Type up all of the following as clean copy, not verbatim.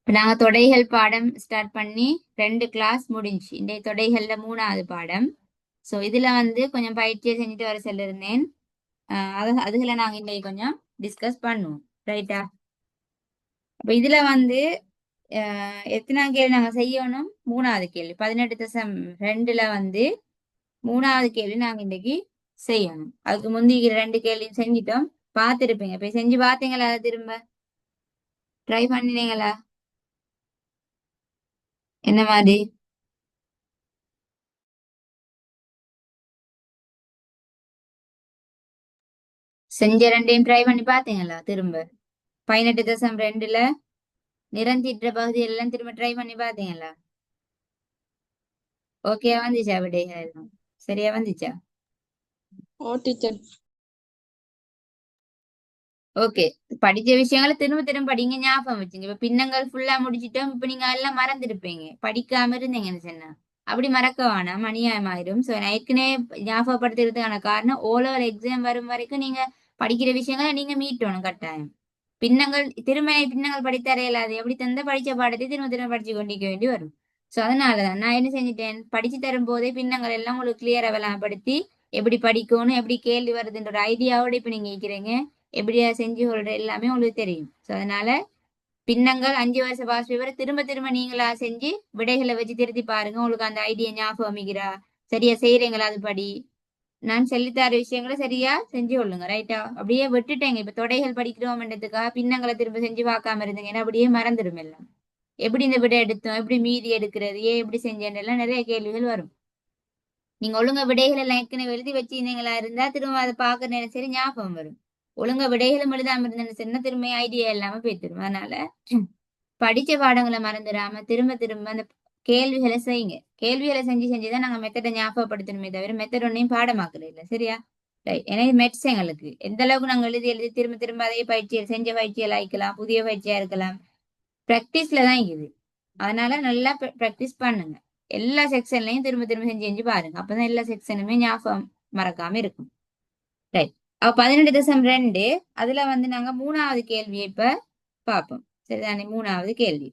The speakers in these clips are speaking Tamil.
இப்போ நாங்கள் தொடைகள் பாடம் ஸ்டார்ட் பண்ணி 2 கிளாஸ் முடிஞ்சு. இந்த தொடைகளில் 3வது பாடம். ஸோ இதில் வந்து கொஞ்சம் பயிற்சியை செஞ்சுட்டு வர சொல்லியிருந்தேன். அதுகளை நாங்கள் இன்னைக்கு கொஞ்சம் டிஸ்கஸ் பண்ணுவோம். ரைட்டா? அப்போ இதில் வந்து எத்தனாம் கேள்வி நாங்கள் செய்யணும்? 3வது கேள்வி 18.2ல வந்து 3வது கேள்வி நாங்கள் இன்னைக்கு செய்யணும். அதுக்கு முந்தி 2 கேள்வியும் செஞ்சிட்டோம். பார்த்துருப்பீங்க. இப்போ செஞ்சு பார்த்தீங்களா? அதை திரும்ப ட்ரை பண்ணினீங்களா? என்ன மாதிரி? செஞ்ச 2யும் ட்ரை பண்ணி பார்த்தீங்களா திரும்ப? 18.2ல நிறந்தீட்டுற பகுதியெல்லாம் திரும்ப ட்ரை பண்ணி பார்த்தீங்களா? ஓகே வந்துச்சா? விடைகள் எல்லாம் சரியா வந்துச்சா? ஓ டீச்சர். ஓகே. படிச்ச விஷயங்களை திரும்ப திரும்ப படிங்க, ஞாபகம் வச்சுங்க. இப்ப பின்னங்கள் ஃபுல்லா முடிச்சிட்டோம். இப்ப நீங்க எல்லாம் மறந்துருப்பீங்க படிக்காம இருந்தீங்கன்னு சொன்னா. அப்படி மறக்க வேணாம், அநியாயமாயிரும். ஸோ நான் ஏற்கனவே ஞாபகப்படுத்துறதுக்கான காரணம் ஓலோவர் எக்ஸாம் வரும் வரைக்கும் நீங்க படிக்கிற விஷயங்களை நீங்க மீட்டணும் கட்டாயம். பின்னங்கள் திரும்ப பின்னங்கள் படித்தர இயலாது. எப்படி தந்த படிச்ச பாடத்தை திரும்ப திரும்ப படிச்சு கொண்டிருக்க வேண்டி வரும். ஸோ அதனாலதான் நான் என்ன செஞ்சுட்டேன், படிச்சு தரும் போதே பின்னங்கள் எல்லாம் உங்களுக்கு கிளியரா விளங்கப்படுத்தி எப்படி படிக்கணும், எப்படி கேள்வி வருதுன்ற ஒரு ஐடியாவோட இப்ப நீங்க இருக்கிறீங்க. எப்படியா செஞ்சு கொள்ற எல்லாமே உங்களுக்கு தெரியும். ஸோ அதனால பின்னங்கள் 5 வருஷ பாஸ் பேப்பரை திரும்ப திரும்ப நீங்களா செஞ்சு விடைகளை வச்சு திருத்தி பாருங்க. உங்களுக்கு அந்த ஐடியா ஞாபகம் அமைக்கிறா, சரியா செய்யறீங்களா அது படி. நான் சொல்லித்தர விஷயங்களை சரியா செஞ்சு கொள்ளுங்க. ரைட்டா? அப்படியே விட்டுட்டேங்க. இப்ப தொடைகள் படிக்கிறோம்ன்றதுக்காக பின்னங்களை திரும்ப செஞ்சு பார்க்காம இருந்தீங்க, ஏன்னா அப்படியே மறந்துடும் எல்லாம். எப்படி இந்த விடை எடுத்தோம், எப்படி மீதி எடுக்கிறது, ஏன் எப்படி செஞ்சேன்னு எல்லாம் நிறைய கேள்விகள் வரும். நீங்க ஒழுங்கா விடைகள் எல்லாம் ஏற்கனவே எழுதி வச்சிருந்தீங்களா இருந்தா திரும்ப அதை பார்க்க நேரம் சரி ஞாபகம் வரும். ஒழுங்கா விடைகளும் எழுதாம இருந்தேன்னு சொன்னா திரும்ப ஐடியா இல்லாம போய்த்திரும். அதனால படிச்ச பாடங்களை மறந்துடாம திரும்ப திரும்ப அந்த கேள்விகளை செய்யுங்க. கேள்விகளை செஞ்சு செஞ்சுதான் நாங்க மெத்தடை ஞாபகப்படுத்தணுமே தவிர மெத்தட் ஒன்னையும் பாடமாக்குறது இல்லை. சரியா? ரைட். ஏன்னா இது மெட்ஸ் எங்களுக்கு எந்த அளவுக்கு நாங்க எழுதி எழுதி திரும்ப திரும்ப அதே பயிற்சியை செஞ்ச பயிற்சிகள் ஆயிக்கலாம், புதிய பயிற்சியா இருக்கலாம். பிராக்டிஸ்ல தான் இது. அதனால நல்லா பிராக்டிஸ் பண்ணுங்க. எல்லா செக்ஷன்லயும் திரும்ப திரும்ப செஞ்சு செஞ்சு பாருங்க. அப்பதான் எல்லா செக்ஷனுமே ஞாபகம் மறக்காம இருக்கும். ரைட். அப்ப 18.2 அதுல வந்து நாங்க 3வது கேள்வியை இப்ப பார்ப்போம். சரிதானே? 3வது கேள்வி.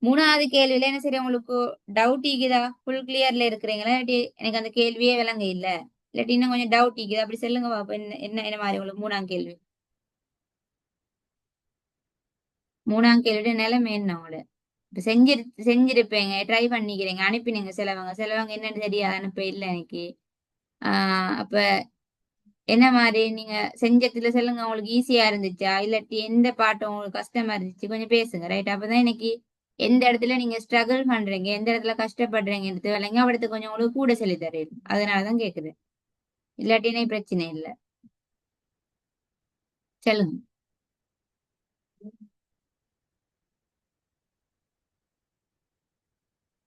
3வது கேள்வியில என்ன சரி உங்களுக்கு டவுட் ஈக்குதா? ஃபுல் கிளியர்ல இருக்கிறீங்களா? இல்லாட்டி எனக்கு அந்த கேள்வியே விளங்க இல்ல, இல்லாட்டி இன்னும் கொஞ்சம் டவுட் ஈக்குதா, அப்படி சொல்லுங்க பாப்போம். என்ன என்ன என்ன மாதிரி உங்களுக்கு 3ஆம் கேள்வி? 3ஆம் கேள்வியோட நிலைமை என்ன உங்களுக்கு? இப்ப செஞ்சிருப்பீங்க, ட்ரை பண்ணிக்கிறீங்க, அனுப்பினீங்க. சிலவங்க சிலவங்க என்னன்னு தெரியாது, அனுப்ப இல்லை எனக்கு. அப்ப என்ன மாதிரி நீங்க செஞ்சதுல சொல்லுங்க. உங்களுக்கு ஈஸியா இருந்துச்சா, இல்லாட்டி எந்த பாட்டும் உங்களுக்கு கஷ்டமா இருந்துச்சு? கொஞ்சம் பேசுங்க. ரைட்? அப்பதான் எனக்கு எந்த இடத்துல நீங்க ஸ்ட்ரகிள் பண்றீங்க, எந்த இடத்துல கஷ்டப்படுறீங்கன்றது விளங்க அவடத்து கொஞ்சம் உங்களுக்கு கூட சொல்லி தரேன். அதனாலதான் கேக்குது. இல்லாட்டினே பிரச்சனை இல்லை. சொல்லுங்க.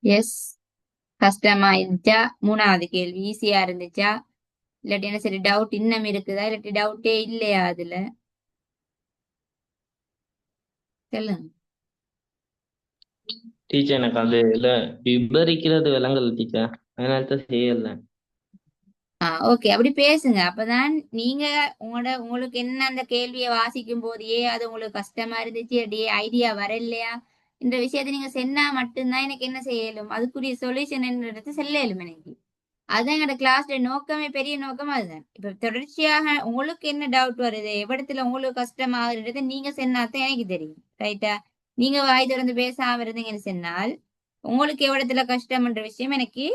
எஸ். கஷ்டமா இருந்துச்சா? 3வது கேள்வி ஈஸியா இருந்துச்சா, இல்லாட்டி என்ன சரி டவுட் இன்னும் இருக்குதா, இல்லாட்டி டவுட்டே இல்லையா அதுல? சொல்லுங்க. டீச்சர் எனக்கு அது இல்ல விபரிக்கிறது விலங்கல் டீச்சர், அதனால தான் செய்யல. ஓகே. அப்படி பேசுங்க. அப்பதான் நீங்க உங்களுக்கு என்ன அந்த கேள்வியை வாசிக்கும் போதே அது உங்களுக்கு கஷ்டமா இருந்துச்சு, அப்படியே ஐடியா வரலையா, இந்த விஷயத்த நீங்க சொன்னா மட்டும்தான் எனக்கு என்ன செய்யலும், அதுக்குரிய சொல்யூஷன் என்னது செல்லலும் எனக்கு. அதுதான் எங்களோட கிளாஸ்ல நோக்கமே, பெரிய நோக்கம் அதுதான். இப்ப தொடர்ச்சியாக உங்களுக்கு என்ன டவுட் வருது, எவ்விடத்துல உங்களுக்கு கஷ்டமாகுறது நீங்க சொன்னாதான் எனக்கு தெரியும். ரைட்டா? நீங்க வாய் திறந்து பேசாம இருந்தீங்கன்னு சொன்னால் உங்களுக்கு எவ்விடத்துல கஷ்டம்ன்ற விஷயம் எனக்கு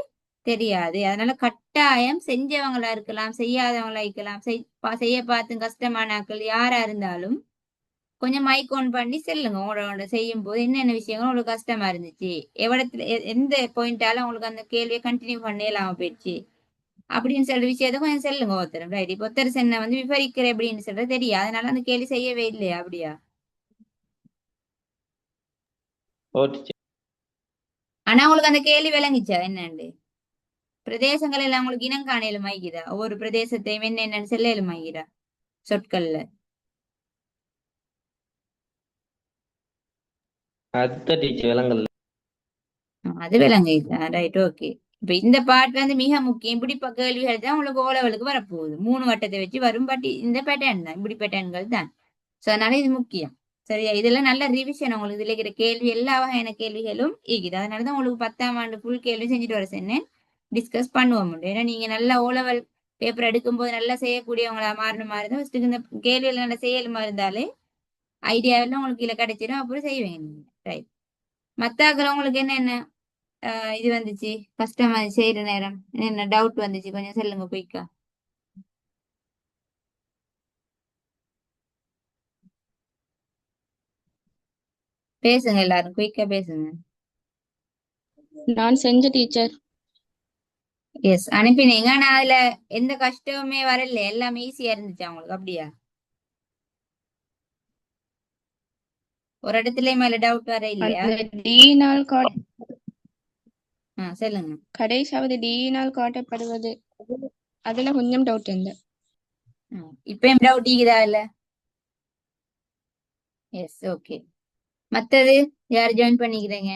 தெரியாது. அதனால கட்டாயம் செஞ்சவங்களா இருக்கலாம், செய்யாதவங்களா இருக்கலாம், செய்ய பார்த்து கஷ்டமானாக்கள் யாரா இருந்தாலும் கொஞ்சம் மைக் ஆன் பண்ணி செல்லுங்க. உங்களோட செய்யும் போது என்னென்ன விஷயங்கள் உங்களுக்கு கஷ்டமா இருந்துச்சு, எவ்விடத்துல எந்த பாயிண்டால உங்களுக்கு அந்த கேள்வியை கண்டினியூ பண்ணலாம போயிடுச்சு அப்படின்னு சொல்ற விஷயத்த கொஞ்சம் செல்லுங்க ஒருத்தர். ரைட்? இப்போ ஒருத்தர் சென்ன வந்து விவரிக்கிற அப்படின்னு சொல்றது தெரியும், அதனால அந்த கேள்வி செய்யவே இல்லையா? அப்படியா? ஓ டீச்சர். ஆனா உங்களுக்கு அந்த கேள்வி விளங்கிச்சா என்னன்னு? பிரதேசங்கள் எல்லாம் உங்களுக்கு இனம் காணலும் ஆகிதா? ஒவ்வொரு பிரதேசத்தையும் என்னென்னு செல்லலும் ஆகிறா சொற்கள்ல? அதுதான் டீச்சர் விலங்கல். அது விளங்குதா? ரைட். ஓகே. இப்ப இந்த பாட்டு வந்து மிக முக்கியம். இப்படி கேள்விகள் தான் உங்களுக்கு ஓலவலுக்கு வரப்போகுது. 3 வட்டத்தை வச்சு வரும். பட் இந்த பேட்டர்ன் தான், இப்படி பேட்டர்ன்கள் தான். சோ அதனால இது முக்கியம். சரியா, இதெல்லாம் நல்ல ரிவிஷன். உங்களுக்கு இதுல இருக்கிற கேள்வி எல்லா வகையான கேள்விகளும் இருக்குது. அதனாலதான் உங்களுக்கு 10ஆம் ஆண்டு ஃபுல் கேள்வி செஞ்சுட்டு வர சொன்னேன். டிஸ்கஸ் பண்ணுவோம். ஏன்னா நீங்க நல்லா ஓலவல் பேப்பர் எடுக்கும்போது நல்லா செய்யக்கூடியவங்களா மாறின மாதிரி தான் ஃபர்ஸ்ட்டுக்கு இந்த கேள்விகள் நல்லா செய்யலுமா இருந்தாலே ஐடியா எல்லாம் உங்களுக்கு இதுல கிடைச்சிடும். அப்புறம் செய்வீங்க நீங்க. ரைட். மத்தாக்கள் உங்களுக்கு என்ன இது வந்துச்சு கஷ்டமா செய்யற நேரம் என்ன டவுட் வந்துச்சு கொஞ்சம் சொல்லுங்க குயிக்கா. பேசுங்க, எல்லாரும் குயிக்கா பேசுங்க. நான் செஞ்ச டீச்சர். எஸ், அனுப்பினீங்க. ஆனா அதுல எந்த கஷ்டமுமே வரல, எல்லாமே ஈஸியா இருந்துச்சு அவங்களுக்கு. அப்படியா? ஒரு இடத்துலயும் மேல டவுட் வர இல்லையா? அந்த டீனால் சொல்லுங்க. கடைசியாவது டீனால் காட்டப்படுவது அதுல கொஞ்சம் டவுட் இருந்து. இப்பயும் டவுட் இருக்குதா இல்ல? Yes, okay. மத்தது யார் ஜாயின் பண்ணிக்கிறீங்க?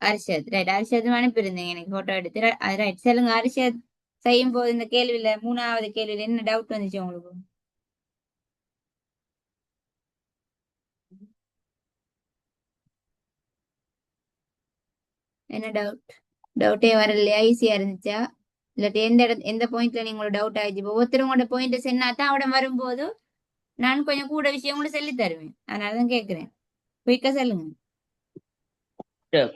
அரிஷத். ரைட், அரிஷத் அனுப்பியிருந்தீங்க எனக்கு போட்டோ எடுத்து. ரைட், சொல்லுங்க அரிஷத். செய்யும் போது இந்த கேள்வியில 3வது கேள்வியில என்ன டவுட் வந்துச்சு உங்களுக்கு? என்ன டவுட்? டவுட்டே வரலையா? ஈஸியா இருந்துச்சா? இல்லாட்டி எந்த பாயிண்ட்ல நீங்களோட டவுட் ஆயிடுச்சு? இப்போ ஒருத்தர் பாயிண்ட் சென்னாதான் அவட வரும்போது நான் கொஞ்சம் கூட விஷயம் கூட சொல்லி தருவேன். அதனாலதான் கேக்குறேன். குயிக்கா சொல்லுங்க.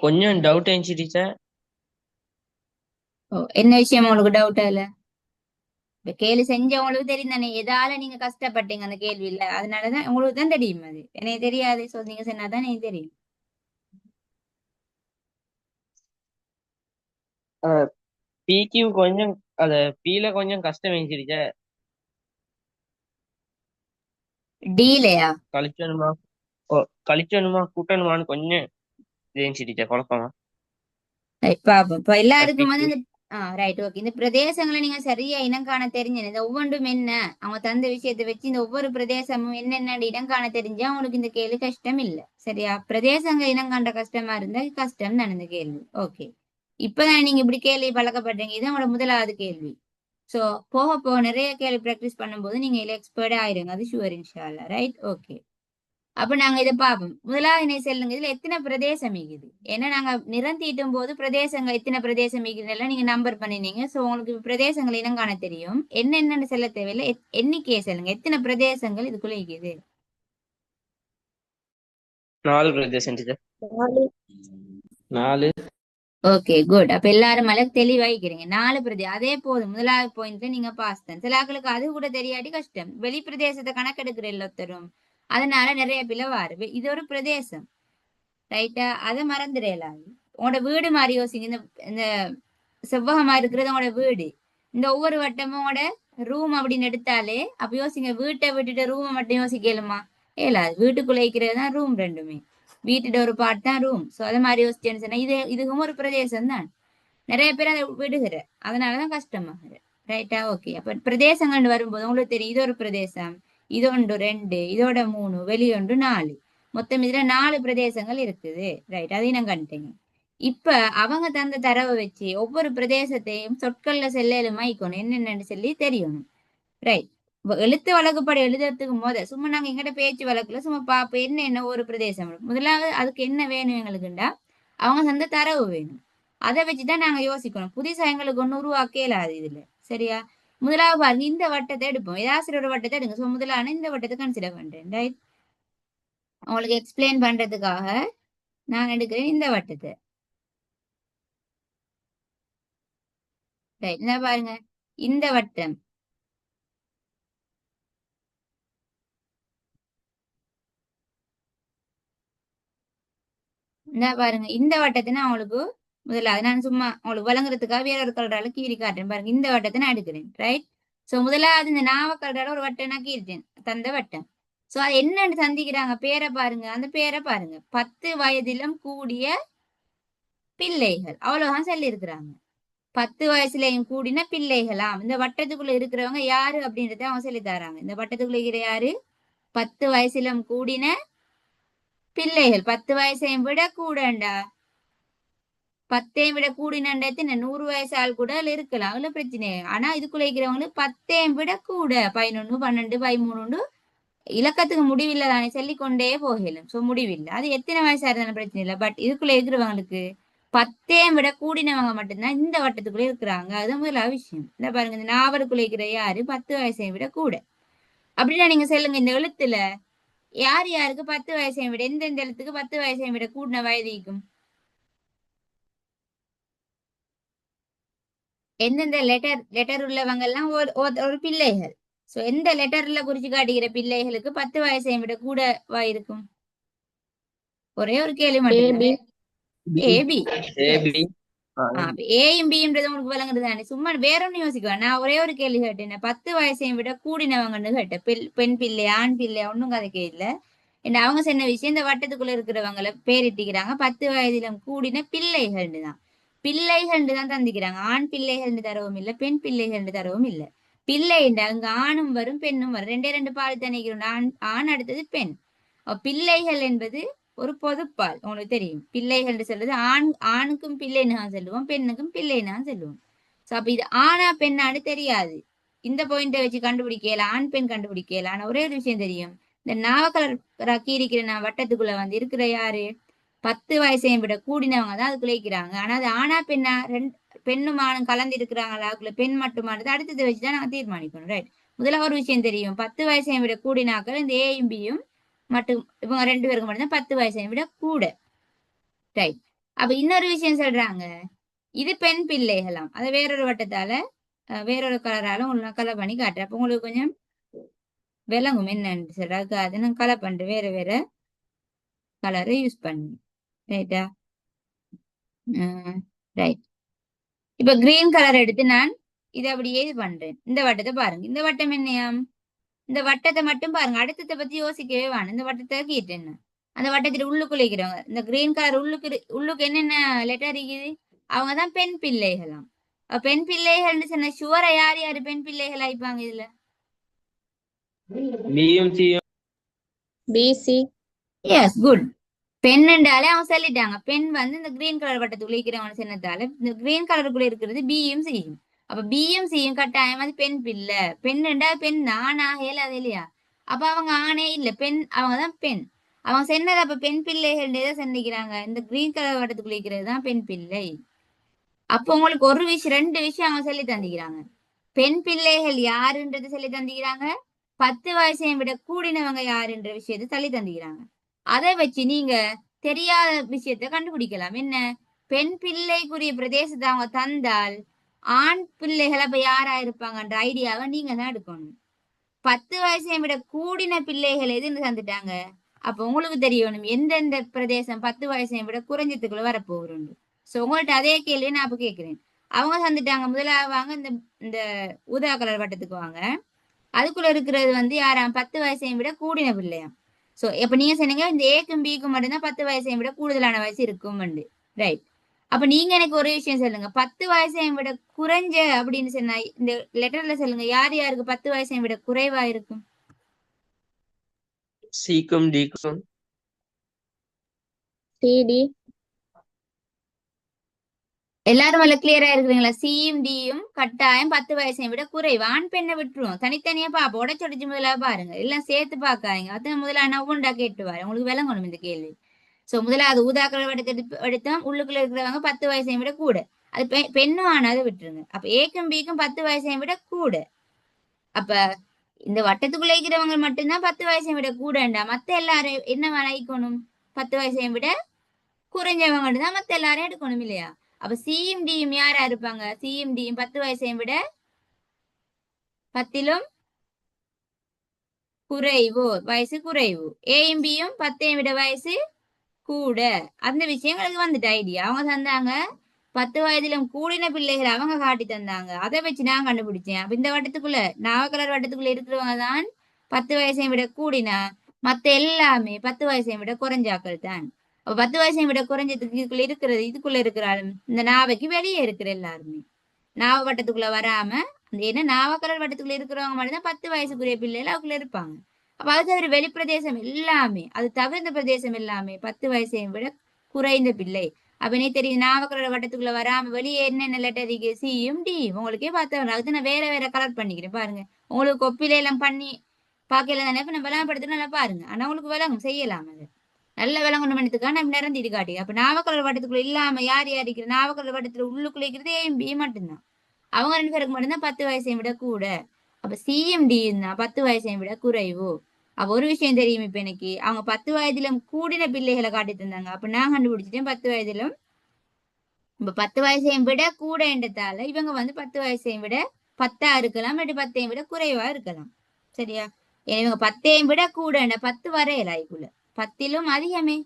கொஞ்சம் டவுட் இருந்துச்சு டீச்சர். ஓ, என்ன விஷயம் உங்களுக்கு டவுட் இல்ல? இப்ப கேள்வி செஞ்சவங்களுக்கு தெரியும் தானே, எதால நீங்க கஷ்டப்பட்டீங்க அந்த கேள்வி இல்ல, அதனாலதான் உங்களுக்கு தான் தெரியும். அது எனக்கு தெரியாது, சோ நீங்க சொன்னாதான் எனக்கு தெரியும். பிக்கு கொஞ்சம் அத பீல கொஞ்சம் கஷ்டம் இருந்துச்சு டீச்சர். டீலையா? கழிச்சணுமா கழிச்சணுமா கூட்டணுமான்னு கொஞ்சம் இருந்துச்சு டீச்சர் குழப்பமா. பாப்போம். இப்ப எல்லாருக்கும் வந்து பிக்கு. இந்த ரைட், ஓகே. இந்த பிரதேசங்களை நீங்க சரியா இனம் காண தெரிஞ்சது, இந்த ஒவ்வொன்றும் என்ன அவங்க தந்த விஷயத்தை வச்சு இந்த ஒவ்வொரு பிரதேசமும் என்னென்ன இடம் காண தெரிஞ்சா உங்களுக்கு இந்த கேள்வி கஷ்டம் இல்ல. சரியா? பிரதேசங்கள் இனம் காண்ற கஷ்டமா இருந்தா கஷ்டம் தான் இந்த கேள்வி. ஓகே. இப்பதான் நீங்க இப்படி கேள்வி பழக்கப்படுறீங்க. இது உங்களோட முதலாவது கேள்வி. சோ போக போக நிறைய கேள்வி பிராக்டிஸ் பண்ணும்போது நீங்க இதுல எக்ஸ்பர்ட் ஆயிருங்க. அது ஷுவர், இன்ஷா அல்லாஹ். Right, okay. அப்ப நாங்க இதை பார்ப்போம். முதலாவது இணை செல்லுங்க, இதுல எத்தனை பிரதேசம் இருக்குது? ஏன்னா நாங்க நிறம் தீட்டும் போது பிரதேசங்கள் எத்தனை பிரதேசம் இருக்குதுன்னு நீங்க நம்பர் பண்ணினீங்க. சோ உங்களுக்கு பிரதேசங்கள் இனம் காண தெரியும். என்னென்னு செல்ல தேவையில்லை, எண்ணிக்கையை செல்லுங்க. எத்தனை பிரதேசங்கள் இதுக்குள்ள இருக்குது? 4 பிரதேசம் டீச்சர். 4. Okay, good. அப்ப எல்லாரும் மேல தெளிவாய்க்கிறீங்க. 4 அதே போதும். முதலாவது பாயிண்ட்ல நீங்க பாஸ் தான். சில ஆட்களுக்கு அது கூட தெரியாட்டி கஷ்டம். வெளி பிரதேசத்தை கணக்கெடுக்கிற எல்லாத்தரும், அதனால நிறைய பிளவாரு. இது ஒரு பிரதேசம், ரைட்டா? அதை மறந்துடலாது. உங்களோட வீடு மாதிரி யோசிங்க. இந்த செவ்வகமா இருக்கிறது உங்களோட வீடு. இந்த ஒவ்வொரு வட்டமும் உங்களோட ரூம் அப்படின்னு எடுத்தாலே அப்ப யோசிங்க. வீட்டை விட்டுட்டு ரூமை மட்டும் யோசிக்கலுமா? ஏலாது. வீட்டுக்குள்ள இருக்கிறது தான் ரூம் ரெண்டுமே. வீட்டோட ஒரு பார்ட் தான் ரூம். சோ அதை மாதிரி யோசிச்சேன்னு சொன்னா இதுவும் ஒரு பிரதேசம் தான். நிறைய பேர் அதை விடுகிற, அதனாலதான் கஷ்டமாகுது. ரைட்டா? ஓகே. அப்ப பிரதேசங்கள் வரும்போது உங்களுக்கு தெரியும், இது ஒரு பிரதேசம், இது ஒன்று 2, இதோட 3, வெளியொன்று 4, மொத்தம் இதுல 4 பிரதேசங்கள் இருக்குது. ரைட், அதையும் நான் கண்டுட்டேங்க. இப்ப அவங்க தந்த தரவை வச்சு ஒவ்வொரு பிரதேசத்தையும் சொற்கள்ல செல்லலுமா ஈக்கணும், என்னென்னு சொல்லி தெரியணும். ரைட். எழுத்து வழக்குப்படி எழுதுறதுக்கு சும்மா நாங்க எங்கிட்ட பேச்சு வழக்குல சும்மா பாப்போம் என்ன ஒரு பிரதேசம். முதலாவது அதுக்கு என்ன வேணும் எங்களுக்குண்டா, அவங்க தந்த தரவு வேணும். அதை வச்சுதான் நாங்க யோசிக்கணும். புதுசா எங்களுக்கு ஒண்ணு உருவாக்க இயலாது இதுல. சரியா? முதலாவது பாருங்க, இந்த வட்டத்தை எடுப்போம். ஏதாச்சும் ஒரு வட்டத்தை எடுங்க. சோ முதலான இந்த வட்டத்தை கன்சிடர் பண்றேன். ரைட், உங்களுக்கு எக்ஸ்பிளைன் பண்றதுக்காக நான் எடுக்கிறேன் இந்த வட்டத்தை. ரைட், என்ன பாருங்க, இந்த வட்டம். என்ன பாருங்க, இந்த வட்டத்தை நான் உங்களுக்கு முதலாவது நான் சும்மா உங்களுக்கு வழங்குறதுக்காக வேற ஒரு கலரால கீறி காட்டுறேன். பாருங்க, இந்த வட்டத்தை நான் எடுக்கிறேன். ரைட். சோ முதலாவது இந்த நாவ கலரால ஒரு வட்டம் நான் கீறிட்டேன், தந்த வட்டம். சோ அது என்னன்னு சந்திக்கிறாங்க, பேரை பாருங்க. அந்த பேரை பாருங்க, 10 வயதிலும் கூடிய பிள்ளைகள். அவ்வளவுதான் சொல்லி இருக்கிறாங்க. 10 வயசுலயும் கூடின பிள்ளைகளாம். இந்த வட்டத்துக்குள்ள இருக்கிறவங்க யாரு அப்படின்றத அவங்க சொல்லி தராங்க. இந்த வட்டத்துக்குள்ள இருக்கிற யாரு? 10 வயசுலும் கூடின பிள்ளைகள். 10 வயசையும் விட கூடண்டா, 10ஐயும் விட கூடினண்டத்து 100 வயசு ஆள் கூட அதுல இருக்கலாம், அதுல பிரச்சனை. ஆனா இதுக்குள்ள இருக்கிறவங்களுக்கு 10ஐயும் விட கூட 11, 12, 13 இலக்கத்துக்கு முடிவில்லை தானே, சொல்லிக்கொண்டே போகலும். சோ முடிவில்லை. அது எத்தனை வயசா இருந்தாலும் பிரச்சனை இல்லை. பட் இதுக்குள்ள இருக்கிறவங்களுக்கு 10 விட கூடினவங்க மட்டும்தான் இந்த வட்டத்துக்குள்ள இருக்கிறாங்க. அது முதலாவது விஷயம். இந்த பாருங்க, இந்த நாவலுக்குள்ள இருக்கிற யாரு 10 வயசை விட கூட. அப்படின்னா நீங்க சொல்லுங்க, இந்த எழுத்துல யார் யாருக்கு 10 வயசை விட, எந்தெந்த எழுத்துக்கு 10 வயசை விட கூடின வயதிக்கும், எந்தெந்த லெட்டர் உள்ளவங்க எல்லாம் ஒரு பிள்ளைகள். சோ எந்த லெட்டர்ல குறிச்சு காட்டுகிற பிள்ளைகளுக்கு 10 வயசை விட கூட இருக்கும்? ஒரே ஒரு கேள்வி மட்டும்தான். AB AB. எஸ். ஏபி ஏயும் பின்றது உங்களுக்கு விளங்குறது தானே. சும்மா வேற ஒன்னும் யோசிக்க நான் ஒரே ஒரு கேள்வி கேட்டேன். 10 வயசையும் விட கூடினவங்கன்னு கேட்டேன். பெண் பிள்ளை ஆண் பிள்ளை ஒன்னும் கதைக்க இல்ல. என்ன அவங்க சொன்ன விஷயம், இந்த வட்டத்துக்குள்ள இருக்கிறவங்களை பேரிட்டிக்கிறாங்க 10 வயதிலும் கூடின பிள்ளைகள் தான். பிள்ளைகள் தான் தந்திக்கிறாங்க. ஆண் பிள்ளைகள் தரவும் இல்லை, பெண் பிள்ளைகள் தரவும் இல்லை. பிள்ளை அங்க ஆணும் வரும் பெண்ணும் வரும், ரெண்டே ரெண்டு பால் தனிக்கிறோம். ஆண் அடுத்தது பெண். பிள்ளைகள் என்பது ஒரு பொதுப்பால். உங்களுக்கு தெரியும், பிள்ளைகள் சொல்றது ஆணுக்கும் பிள்ளைன்னு சொல்லுவோம், பெண்ணுக்கும் பிள்ளைன்னு சொல்லுவோம். சோ அப்ப இது ஆணா பெண்ணான்னு தெரியாது. இந்த பாயிண்ட வச்சு கண்டுபிடிக்கல, ஆண் பெண் கண்டுபிடிக்கல. ஆனா ஒரே ஒரு விஷயம் தெரியும், இந்த நாவக்கலர் கீரிக்கிற வட்டத்துக்குள்ள இருக்கிற யாரு 10 வயசையும் விட கூடினவங்க தான் அதுக்குள்ள இருக்கிறாங்க. ஆனா அது ஆணா பெண்ணா, பெண்ணும் ஆணும் கலந்து இருக்கிறாங்களா, அதுக்குள்ள பெண் மட்டுமானது அடுத்ததை வச்சுதான் நாங்க தீர்மானிக்கணும். ரைட். முதல்ல ஒரு விஷயம் தெரியும், 10 வயசையும் விட கூடினாக்கள் இந்த ஏயும் பியும் மட்டும், இவங்க ரெண்டு பேருக்கு மட்டும்தான் 10 வயசையும் விட கூட. ரைட். அப்ப இன்னொரு விஷயம் சொல்றாங்க, இது பெண் பிள்ளைகளாம். அதை வேறொரு வட்டத்தால வேறொரு கலரால உங்களுக்கு கலர் பண்ணி காட்டுறேன். அப்ப உங்களுக்கு கொஞ்சம் விளங்கும் என்னன்னு சொல்றாங்க. அதை நான் கலர் பண்றேன், வேற வேற கலரை யூஸ் பண்ணி. ரைட்டா? ரைட். இப்ப கிரீன் கலர் எடுத்து நான் இதை அப்படியே இது பண்றேன். இந்த வட்டத்தை பாருங்க. இந்த வட்டம் என்னையாம்? இந்த வட்டத்தை மட்டும் பாருங்க, அடுத்ததை பத்தி யோசிக்கவே வேணும். இந்த வட்டத்தை கீட்டு என்ன, அந்த வட்டத்துல உள்ளுக்குள்ள இருக்கிறவங்க, இந்த கிரீன் கலர் உள்ளுக்கு என்னென்ன லெட்டர் இருக்குது, அவங்கதான் பெண் பிள்ளைகளாம். பெண் பிள்ளைகள்னு சொன்ன ஷுவரா யார் யாரு பெண் பிள்ளைகள் ஆயிப்பாங்க இதுல? பியும் சியும். PC S, good. பெண் என்றாலே அவங்க சொல்லிட்டாங்க. பெண் இந்த கிரீன் கலர் வட்டத்துக்குள்ள இருக்கிறவங்க சொன்னதால இந்த கிரீன் கலருக்குள்ள இருக்கிறது பியும் சியும். அப்ப பியும் சியும் கட்டாயம் அது பெண் பிள்ளை. பெண் என்றா பெண் ஆணா அது இல்லையா? அப்ப அவங்க ஆணே இல்ல, பெண், அவங்கதான் பெண். அவங்க சொன்னது அப்ப பெண் பிள்ளைகள் சந்திக்கிறாங்க. இந்த கிரீன் கலர் வட்டத்துக்குள்ள இருக்கிறது தான் பெண் பிள்ளை. அப்ப உங்களுக்கு ஒரு விஷயம், ரெண்டு விஷயம் அவங்க சொல்லி தந்திக்கிறாங்க. பெண் பிள்ளைகள் யாருன்றது சொல்லி தந்திக்கிறாங்க, 10 வயசையும் விட கூடினவங்க யாருன்ற விஷயத்தை சொல்லி தந்திக்கிறாங்க. அதை வச்சு நீங்க தெரியாத விஷயத்த கண்டுபிடிக்கலாம். என்ன, பெண் பிள்ளைக்குரிய பிரதேசத்தை அவங்க தந்தால் ஆண் பிள்ளைகள் அப்ப யாரா இருப்பாங்கன்ற ஐடியாவை நீங்க தான் எடுக்கணும். 10 வயசையும் விட கூடின பிள்ளைகள் எதுன்னு தந்துட்டாங்க. அப்ப உங்களுக்கு தெரியணும் எந்தெந்த பிரதேசம் 10 வயசையும் விட குறைஞ்சதுக்குள்ள வரப்போகிறோம். சோ உங்கள்ட்ட அதே கேள்வி நான் அப்ப கேட்கிறேன். அவங்க தந்துட்டாங்க, முதலாவது வாங்க இந்த இந்த ஊதா கலர் வட்டத்துக்கு வாங்க. அதுக்குள்ள இருக்கிறது யாராம் 10 வயசையும் விட கூடின பிள்ளையாம். சோ இப்ப நீங்க சொன்னீங்க இந்த ஏக்கும் பிக்கும் மட்டும்தான் 10 வயசையும் விட கூடுதலான வயசு இருக்கும். ரைட். அப்ப நீங்க எனக்கு ஒரு விஷயம் சொல்லுங்க, 10 வயசையும் விட குறைஞ்ச அப்படின்னு சொன்னா இந்த லெட்டர்ல சொல்லுங்க, யார் யாருக்கு 10 வயசையும் விட குறைவா இருக்கும்? சிக்கும் டிக்கும். சிடி எல்லாரும் நல்ல கிளியரா இருக்கிறீங்களா? சியும் டியும் கட்டாயம் 10 வயசையும் விட குறைவு. ஆண் பெண்ணை விட்டுருவோம், தனித்தனியா பாப்போம். உடச்சுடைச்சு முதல்ல பாருங்க, எல்லாம் சேர்த்து பாக்காதீங்க. அதான் முதல்ல நவுண்டா கேட்டு வாரு, உங்களுக்கு விளங்கணும் இந்த கேள்வி. சோ முதல்ல ஊதாக்கள் எடுத்தோம், உள்ளுக்குள்ள இருக்கிறவங்க 10 வயசையும் விட கூட. அது பெண்ணும் ஆனாலும் விட்டுருங்க. அப்ப ஏக்கும் பிக்கும் 10 வயசையும் விட கூட. அப்ப இந்த வட்டத்துக்குள்ள இருக்கிறவங்க மட்டும்தான் 10 வயசையும் விட கூடண்டா. மத்த எல்லாரும் என்ன நினைக்கணும்? 10 வயசையும் விட குறைஞ்சவங்க தான் மத்த எல்லாரும் எடுக்கணும் இல்லையா? அப்ப சியும் டியும் யாரா இருப்பாங்க? சியும் டியும் 10 வயசையும் விட 10லும் குறைவு, வயசு குறைவு. ஏயும் பியும் 10ஐயும் விட வயசு கூட. அந்த விஷயங்களுக்கு வந்துட்டு ஐடியா அவங்க தந்தாங்க. 10 வயதிலும் கூடின பிள்ளைகள் அவங்க காட்டி தந்தாங்க. அதை வச்சு நான் கண்டுபிடிச்சேன். அப்ப இந்த வட்டத்துக்குள்ள நாவக்கலர் வட்டத்துக்குள்ள இருக்கிறவங்க தான் 10 வயசையும் விட கூடினா, மத்த எல்லாமே 10 வயசையும் விட குறைஞ்சாக்கள் தான். அப்ப 10 வயசையும் விட குறைஞ்சதுக்கு இதுக்குள்ள இருக்கிறாலும் இந்த நாவைக்கு வெளியே இருக்கிற எல்லாருமே நாவ வட்டத்துக்குள்ள வராம, ஏன்னா நாவக்கலர் வட்டத்துக்குள்ள இருக்கிறவங்க மட்டும்தான் 10 வயசுக்குரிய பிள்ளைகள் அவக்குள்ள இருப்பாங்க. அப்ப அது தவிர வெளிப்பிரதேசம் எல்லாமே, அது தவிர்ந்த பிரதேசம் எல்லாமே 10 வயசையும் விட குறைந்த பிள்ளை. அப்ப நீ தெரியும், நாவக்கலர் வட்டத்துக்குள்ள வராம வெளியே என்னென்ன லெட்டர் இருக்கு, சியும் டியும் உங்களுக்கே பார்த்தா. அதுக்கு நான் வேற வேற கலர் பண்ணிக்கிறேன் பாருங்க, உங்களுக்கு கொப்பில எல்லாம் பண்ணி பாக்கல தானே இப்ப நம்ம விளம்பரப்படுத்த நல்லா பாருங்க. ஆனா உங்களுக்கு விளங்கும் செய்யலாம் அது. நல்ல விளங்கணும் பண்ணதுக்காக நம்ம நிறந்திட்டு காட்டி. அப்ப நாவக்கல் வட்டத்துக்குள்ள இல்லாம யார் யார் இருக்கிற நாவக்கல் வட்டத்துல உள்ளுக்குள்ள இருக்கிறது ஏஎம் பி மட்டும்தான். அவங்க 2 பேருக்கு மட்டும்தான் 10 வயசை விட கூட. அப்ப சிஎம்டி தான் 10 வயசை விட குறைவு. அப்ப ஒரு விஷயம் தெரியும் இப்ப எனக்கு அவங்க 10 வயதிலும் கூடின பிள்ளைகளை காட்டி தந்தாங்க. அப்ப நான் கண்டுபிடிச்சிட்டேன் 10 வயதிலும் இப்ப 10 வயசையும் விட கூட என்றதால இவங்க வந்து 10 வயசையும் விட 10ஆ இருக்கலாம், இல்லாட்டி 10ஐயும் விட குறைவா இருக்கலாம். சரியா? இவங்க 10ஐயும் விட கூட 10 வரையல அதுக்குள்ள 10லும் அதிகமே.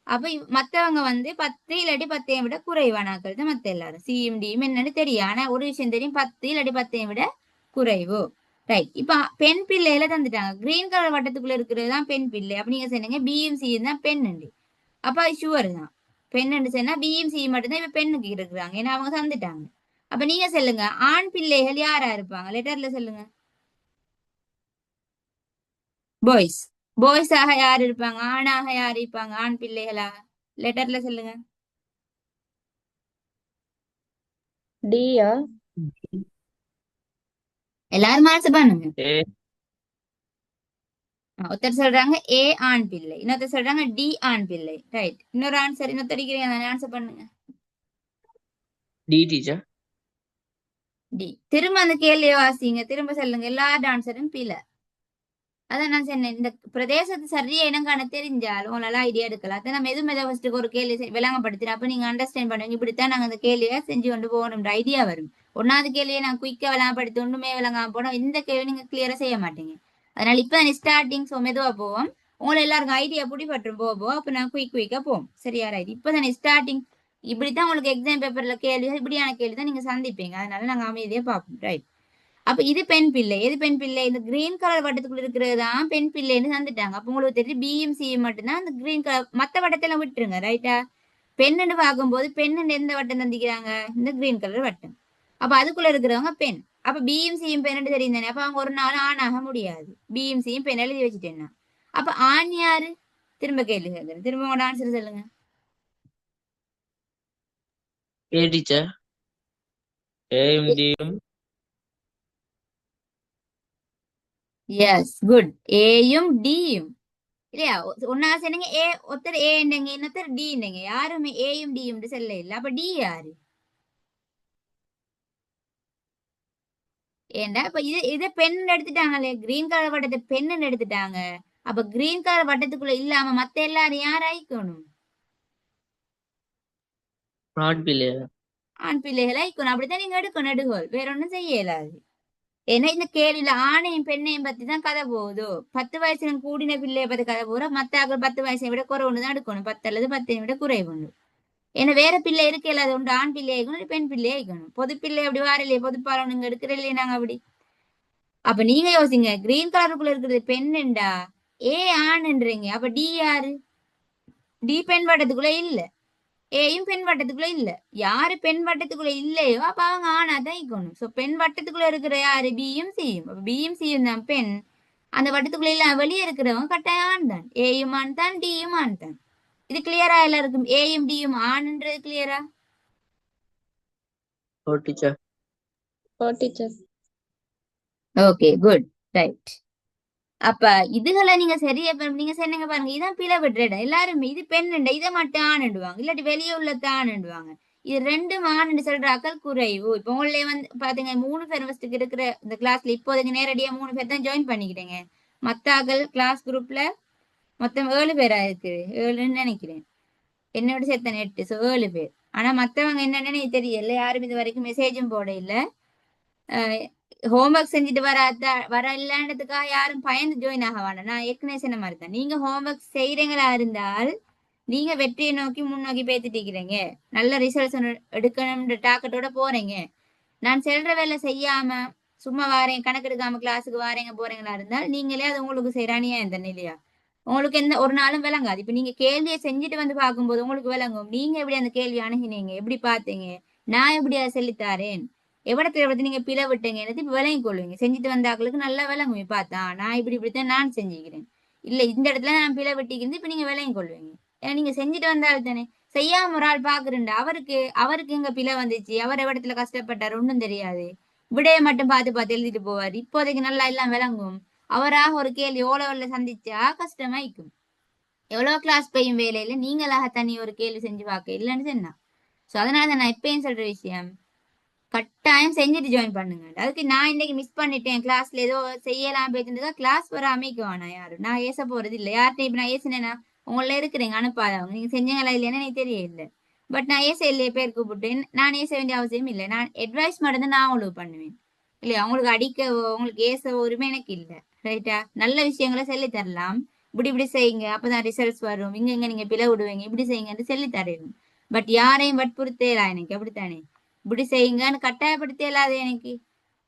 அப்ப மத்தவங்க வந்து 10 இல்லாட்டி 10ஐயும் விட குறைவானாக்கள் தான் மத்த எல்லாரும். சிஎம்டியும் என்னன்னு தெரியும். ஆனா ஒரு விஷயம் தெரியும் 10 இல்லாட்டி 10ஐயும் விட குறைவு. ரைட். இப்ப பெண் பிள்ளையில தந்துட்டாங்க. கிரீன் கலர் வட்டத்துக்குள்ள இருக்கிறது தான் பெண் பிள்ளை. அப்ப நீங்க சொன்னீங்க பியும் சியும் தான் பெண். அப்ப அது ஷுவர் தான். பெண் சொன்னா பியும் சி மட்டும்தான் இப்ப பெண்ணுக்கு இருக்கிறாங்க. ஏன்னா அவங்க தந்துட்டாங்க. அப்ப நீங்க சொல்லுங்க ஆண் பிள்ளைகள் யாரா இருப்பாங்க? லெட்டர்ல சொல்லுங்க. பாய்ஸ். பாய்ஸாக யார் இருப்பாங்க? ஆணாக யார் இருப்பாங்க? ஆண் பிள்ளைகளாக லெட்டர்ல சொல்லுங்க. டியா எல்லாரும் ஆன்சர் பண்ணுங்க. ஏ ஒருத்தர் சொல்றாங்க ஏ ஆண் பிள்ளை, இன்னொருத்தர் சொல்றாங்க டி ஆண் பிள்ளை. ரைட். இன்னொரு ஆன்சர் இன்னொருத்தர் இருக்கிறீங்க ஆன்சர் பண்ணுங்க. T teacher. டி. திரும்ப அந்த கேள்வியை வாசிங்க. திரும்ப சொல்லுங்க. எல்லா ஆன்சரும் பிள்ளை. அதான் நான் சொன்னேன் இந்த பிரதேசத்து சரியா இனங்காண தெரிஞ்சாலும் உங்களால ஐடியா எடுக்கலாம். அதை நம்ம எதுவும் ஃபர்ஸ்ட்டுக்கு ஒரு கேள்வி விளங்கப்படுத்தினா அப்ப நீங்க அண்டர்ஸ்டாண்ட் பண்ணுவீங்க. இப்படித்தான் நாங்க அந்த கேள்வியை செஞ்சு கொண்டு போகணும் ஐடியா வரும். ஒன்னாவது கேள்வியை நான் குயிக்கா விளங்கப்படுத்தி ஒண்ணுமே விளங்காம போனோம். இந்த கேள்வி நீங்க கிளியரா செய்ய மாட்டீங்க. அதனால இப்ப ஸ்டார்டிங் ஸோ மெதுவா போவோம். உங்களை எல்லாருக்கும் ஐடியா பிடிபட்டுரும் போவோம். அப்ப நான் குயிக்கா போவோம். சரியா? ரைட். இப்பதானே ஸ்டார்டிங். இப்படித்தான் உங்களுக்கு எக்ஸாம் பேப்பர்ல கேள்வி இப்படியான கேள்வி தான் நீங்க சந்திப்பீங்க. அதனால நாங்க அமைதியா பார்ப்போம். ரைட். அப்ப இது பெண் பிள்ளை. எது பெண் பிள்ளை? இந்த கிரீன் கலர் வட்டத்துக்குள்ள இருக்கிறது தான் பெண் பிள்ளைன்னு தந்துட்டாங்க. அப்ப உங்களுக்கு தெரியும் பியும் சியும் மட்டும்தான் அந்த கிரீன் கலர். மத்த வட்டத்தெல்லாம் விட்டுருங்க. ரைட்டா? பெண்ணுன்னு பார்க்கும்போது பெண்ணுன்னு எந்த வட்டம் தந்திக்கிறாங்க? இந்த கிரீன் கலர் வட்டம். அப்ப அதுக்குள்ள இருக்கிறவங்க பெண். அப்ப பியும் சியும் பெண்ணு தெரியும் தானே. அப்ப அவங்க ஒரு நாள் ஆணாக முடியாது. பியும் சியும் பெண் எழுதி வச்சுட்டேன்னா அப்ப ஆண் யாரு? திரும்ப கேள்வி கேட்கிறேன். திரும்ப உங்களோட ஆன்சர் சொல்லுங்க. ஏ டீச்சர். ஏயும் டியும். S, good. ஏயும் டியும் இல்லையா? ஒன்னா சொன்னீங்க ஏ. ஒருத்தர் ஏண்டங்க, இன்னொருத்தர் டிங்க. யாருமே ஏயும் டியும் செல்ல இல்ல. அப்ப டி யாரு? ஏண்டா இப்ப இது பெண் எடுத்துட்டாங்களே. கிரீன் கலர் வட்டத்தை பெண்ணுன்னு எடுத்துட்டாங்க. அப்ப கிரீன் கலர் வட்டத்துக்குள்ள இல்லாம மத்த எல்லாரும் யார் ஆயிக்கணும்? ஆண் பிள்ளையா? ஆண் பிள்ளைகள் ஆயிக்கணும். அப்படித்தான் நீங்க எடுக்கணும். நெடுகோல் வேற ஒண்ணும் செய்ய இயலாது. ஏன்னா இந்த கேள்வியில ஆணையும் பெண்ணையும் பத்தி தான் கதை போகுதோ. 10 வயசுல கூடின பிள்ளைய பத்தி கதை போற. மத்த 10 வயசை விட குறைவுன்னு தான் எடுக்கணும். 10 அல்லது 10 விட குறைவு ஒண்ணு. ஏன்னா வேற பிள்ளை இருக்கு இல்லாத உண்டு. ஆண் பிள்ளை ஆயிக்கணும், பெண் பிள்ளை ஆயிக்கணும். பொது பிள்ளை அப்படி வாரலையே. பொது பாலம் நீங்க எடுக்கிற இல்லையே நாங்க அப்படி. அப்ப நீங்க யோசிங்க. கிரீன் கலருக்குள்ள இருக்கிறது பெண்ணுண்டா ஏ ஆண்ன்றீங்க. அப்ப டி யாரு? டி பெண் வட்டத்துக்குள்ள இல்ல. ஏயும் பெண் வட்டத்துக்குள்ள இல்ல. யாரு பெண் வட்டத்துக்குள்ள இல்லையோ அப்ப அவங்க ஆணா தான் இருக்கணும். சோ பெண் வட்டத்துக்குள்ள இருக்கிற யாரு? பியும் சியும். அப்ப பியும் சியும் தான் பெண். அந்த வட்டத்துக்குள்ள இல்ல வெளியே இருக்கிறவங்க கட்டாயம் ஆண் தான். ஏயும் ஆண் தான், டியும் ஆண் தான். இது கிளியரா எல்லாருக்கும்? ஏயும் டியும் ஆண்ன்றது கிளியரா? ஓ டீச்சர். ஓ டீச்சர். Okay, good. ரைட். அப்ப இதுகளை நீங்க சரியா நீங்க சொன்னீங்க பாருங்க. இதான் பிள விடுற எல்லாருமே இது பெண்ணுண்ட இதை மட்டும் ஆணுடுவாங்க. இல்லாட்டி வெளியே உள்ள ஆணுடுவாங்க. இது ரெண்டும் ஆணுன்னு சொல்றாக்கள் குறைவு. இப்ப உங்களே வந்து பாத்தீங்க 3 பேர் ஃபர்ஸ்ட்டுக்கு இருக்கிற இந்த கிளாஸ்ல இப்போதைக்கு நேரடியா 3 பேர் தான் ஜாயின் பண்ணிக்கிட்டேங்க. மத்தாக்கள் கிளாஸ் குரூப்ல மொத்தம் 7 பேரா இருக்குது. 7ன்னு நினைக்கிறேன். என்னோட சேர்த்தன 8. சோ 7 பேர். ஆனா மத்தவங்க என்னன்னு எனக்கு தெரியல. யாரும் இது வரைக்கும் மெசேஜும் போட இல்ல. ஹோம்ஒர்க் செஞ்சுட்டு வர இல்லன்றதுக்காக யாரும் பயந்து ஜாயின் ஆக வேண்டாம். நான் ஏற்கனவே சொன்ன மாதிரி தான். நீங்க ஹோம்ஒர்க் செய்யறீங்களா இருந்தால் நீங்க வெற்றியை நோக்கி முன்னோக்கி பேத்துட்டு இருக்கிறீங்க. நல்ல ரிசல்ட்ஸ் எடுக்கணும்ன்ற டாக்கெட்டோட போறீங்க. நான் செல்ற வேலை செய்யாம சும்மா வாரேன், கணக்கு எடுக்காம கிளாஸுக்கு வாரீங்க போறீங்களா இருந்தால் நீங்களே அது உங்களுக்கு செய்யறானியா இந்த இல்லையா? உங்களுக்கு எந்த ஒரு நாளும் விளங்காது. இப்ப நீங்க கேள்வியை செஞ்சுட்டு வந்து பார்க்கும்போது உங்களுக்கு விளங்கும். நீங்க எப்படி அந்த கேள்வி அணுகினீங்க, எப்படி பார்த்தீங்க, நான் எப்படி அதை சொல்லித்தாரேன், எவ்வளவு நீங்க பிழை விட்டீங்க இப்ப விளங்கி கொள்வீங்க. செஞ்சுட்டு வந்த ஆக்களுக்கு நல்லா விளங்கும். பார்த்தா நான் இப்படித்தான் நான் செஞ்சுக்கிறேன். இல்ல இந்த இடத்துல நான் பிழை வெட்டிக்கிறது இப்ப நீங்க விளங்கி கொள்வீங்க. ஏன்னா நீங்க செஞ்சுட்டு வந்தால் தானே. செய்யாம ஒரு ஆள் பாக்குறேன். அவருக்கு எங்க பிழை வந்துச்சு, அவர் இடத்துல கஷ்டப்பட்டார் ஒன்றும் தெரியாது. விடைய மட்டும் பார்த்து பார்த்து எழுதிட்டு போவார். இப்போதைக்கு நல்லா எல்லாம் விளங்கும். அவராக ஒரு கேள்வி ஓலவல்ல சந்திச்சா கஷ்டமாயிக்கும். எவ்வளவு கிளாஸ் பையும் வேலையில நீங்களாக தனி ஒரு கேள்வி செஞ்சு பார்க்க இல்லைன்னு சொன்னா. சோ அதனால தான் நான் எப்பயும் சொல்ற விஷயம், கட்டாயம் செஞ்சுட்டு ஜாயின் பண்ணுங்க. அதுக்கு நான் இன்னைக்கு மிஸ் பண்ணிட்டேன் கிளாஸ்ல ஏதோ செய்யலாம் போயிருந்தா கிளாஸ் வர அமைக்குவானா யாரும். நான் ஏச போறது இல்லை யார்கிட்ட. இப்ப நான் ஏசினேன்னா உங்கள இருக்கிறீங்க அனுப்பாதவங்க, நீங்க செஞ்சீங்களா இல்லையான்னு எனக்கு தெரியல. பட் நான் ஏச இல்லையே பேர் கூப்பிட்டேன், நான் ஏச வேண்டிய அவசியம் இல்லை. நான் அட்வைஸ் மட்டும் தான் நான் உங்களுக்கு பண்ணுவேன் இல்லையா. உங்களுக்கு அடிக்க உங்களுக்கு ஏச உரிமை எனக்கு இல்லை. ரைட்டா? நல்ல விஷயங்களை சொல்லி தரலாம். இப்படி இப்படி செய்யுங்க அப்பதான் ரிசல்ட்ஸ் வரும், இங்க இங்க நீங்க பிழை விடுவீங்க, இப்படி செய்யுங்கன்னு சொல்லி தரணும். பட் யாரையும் வற்புறுத்தலாம் எனக்கு, அப்படித்தானே? இப்படி செய்யுங்கன்னு கட்டாயப்படுத்த இயலாது எனக்கு.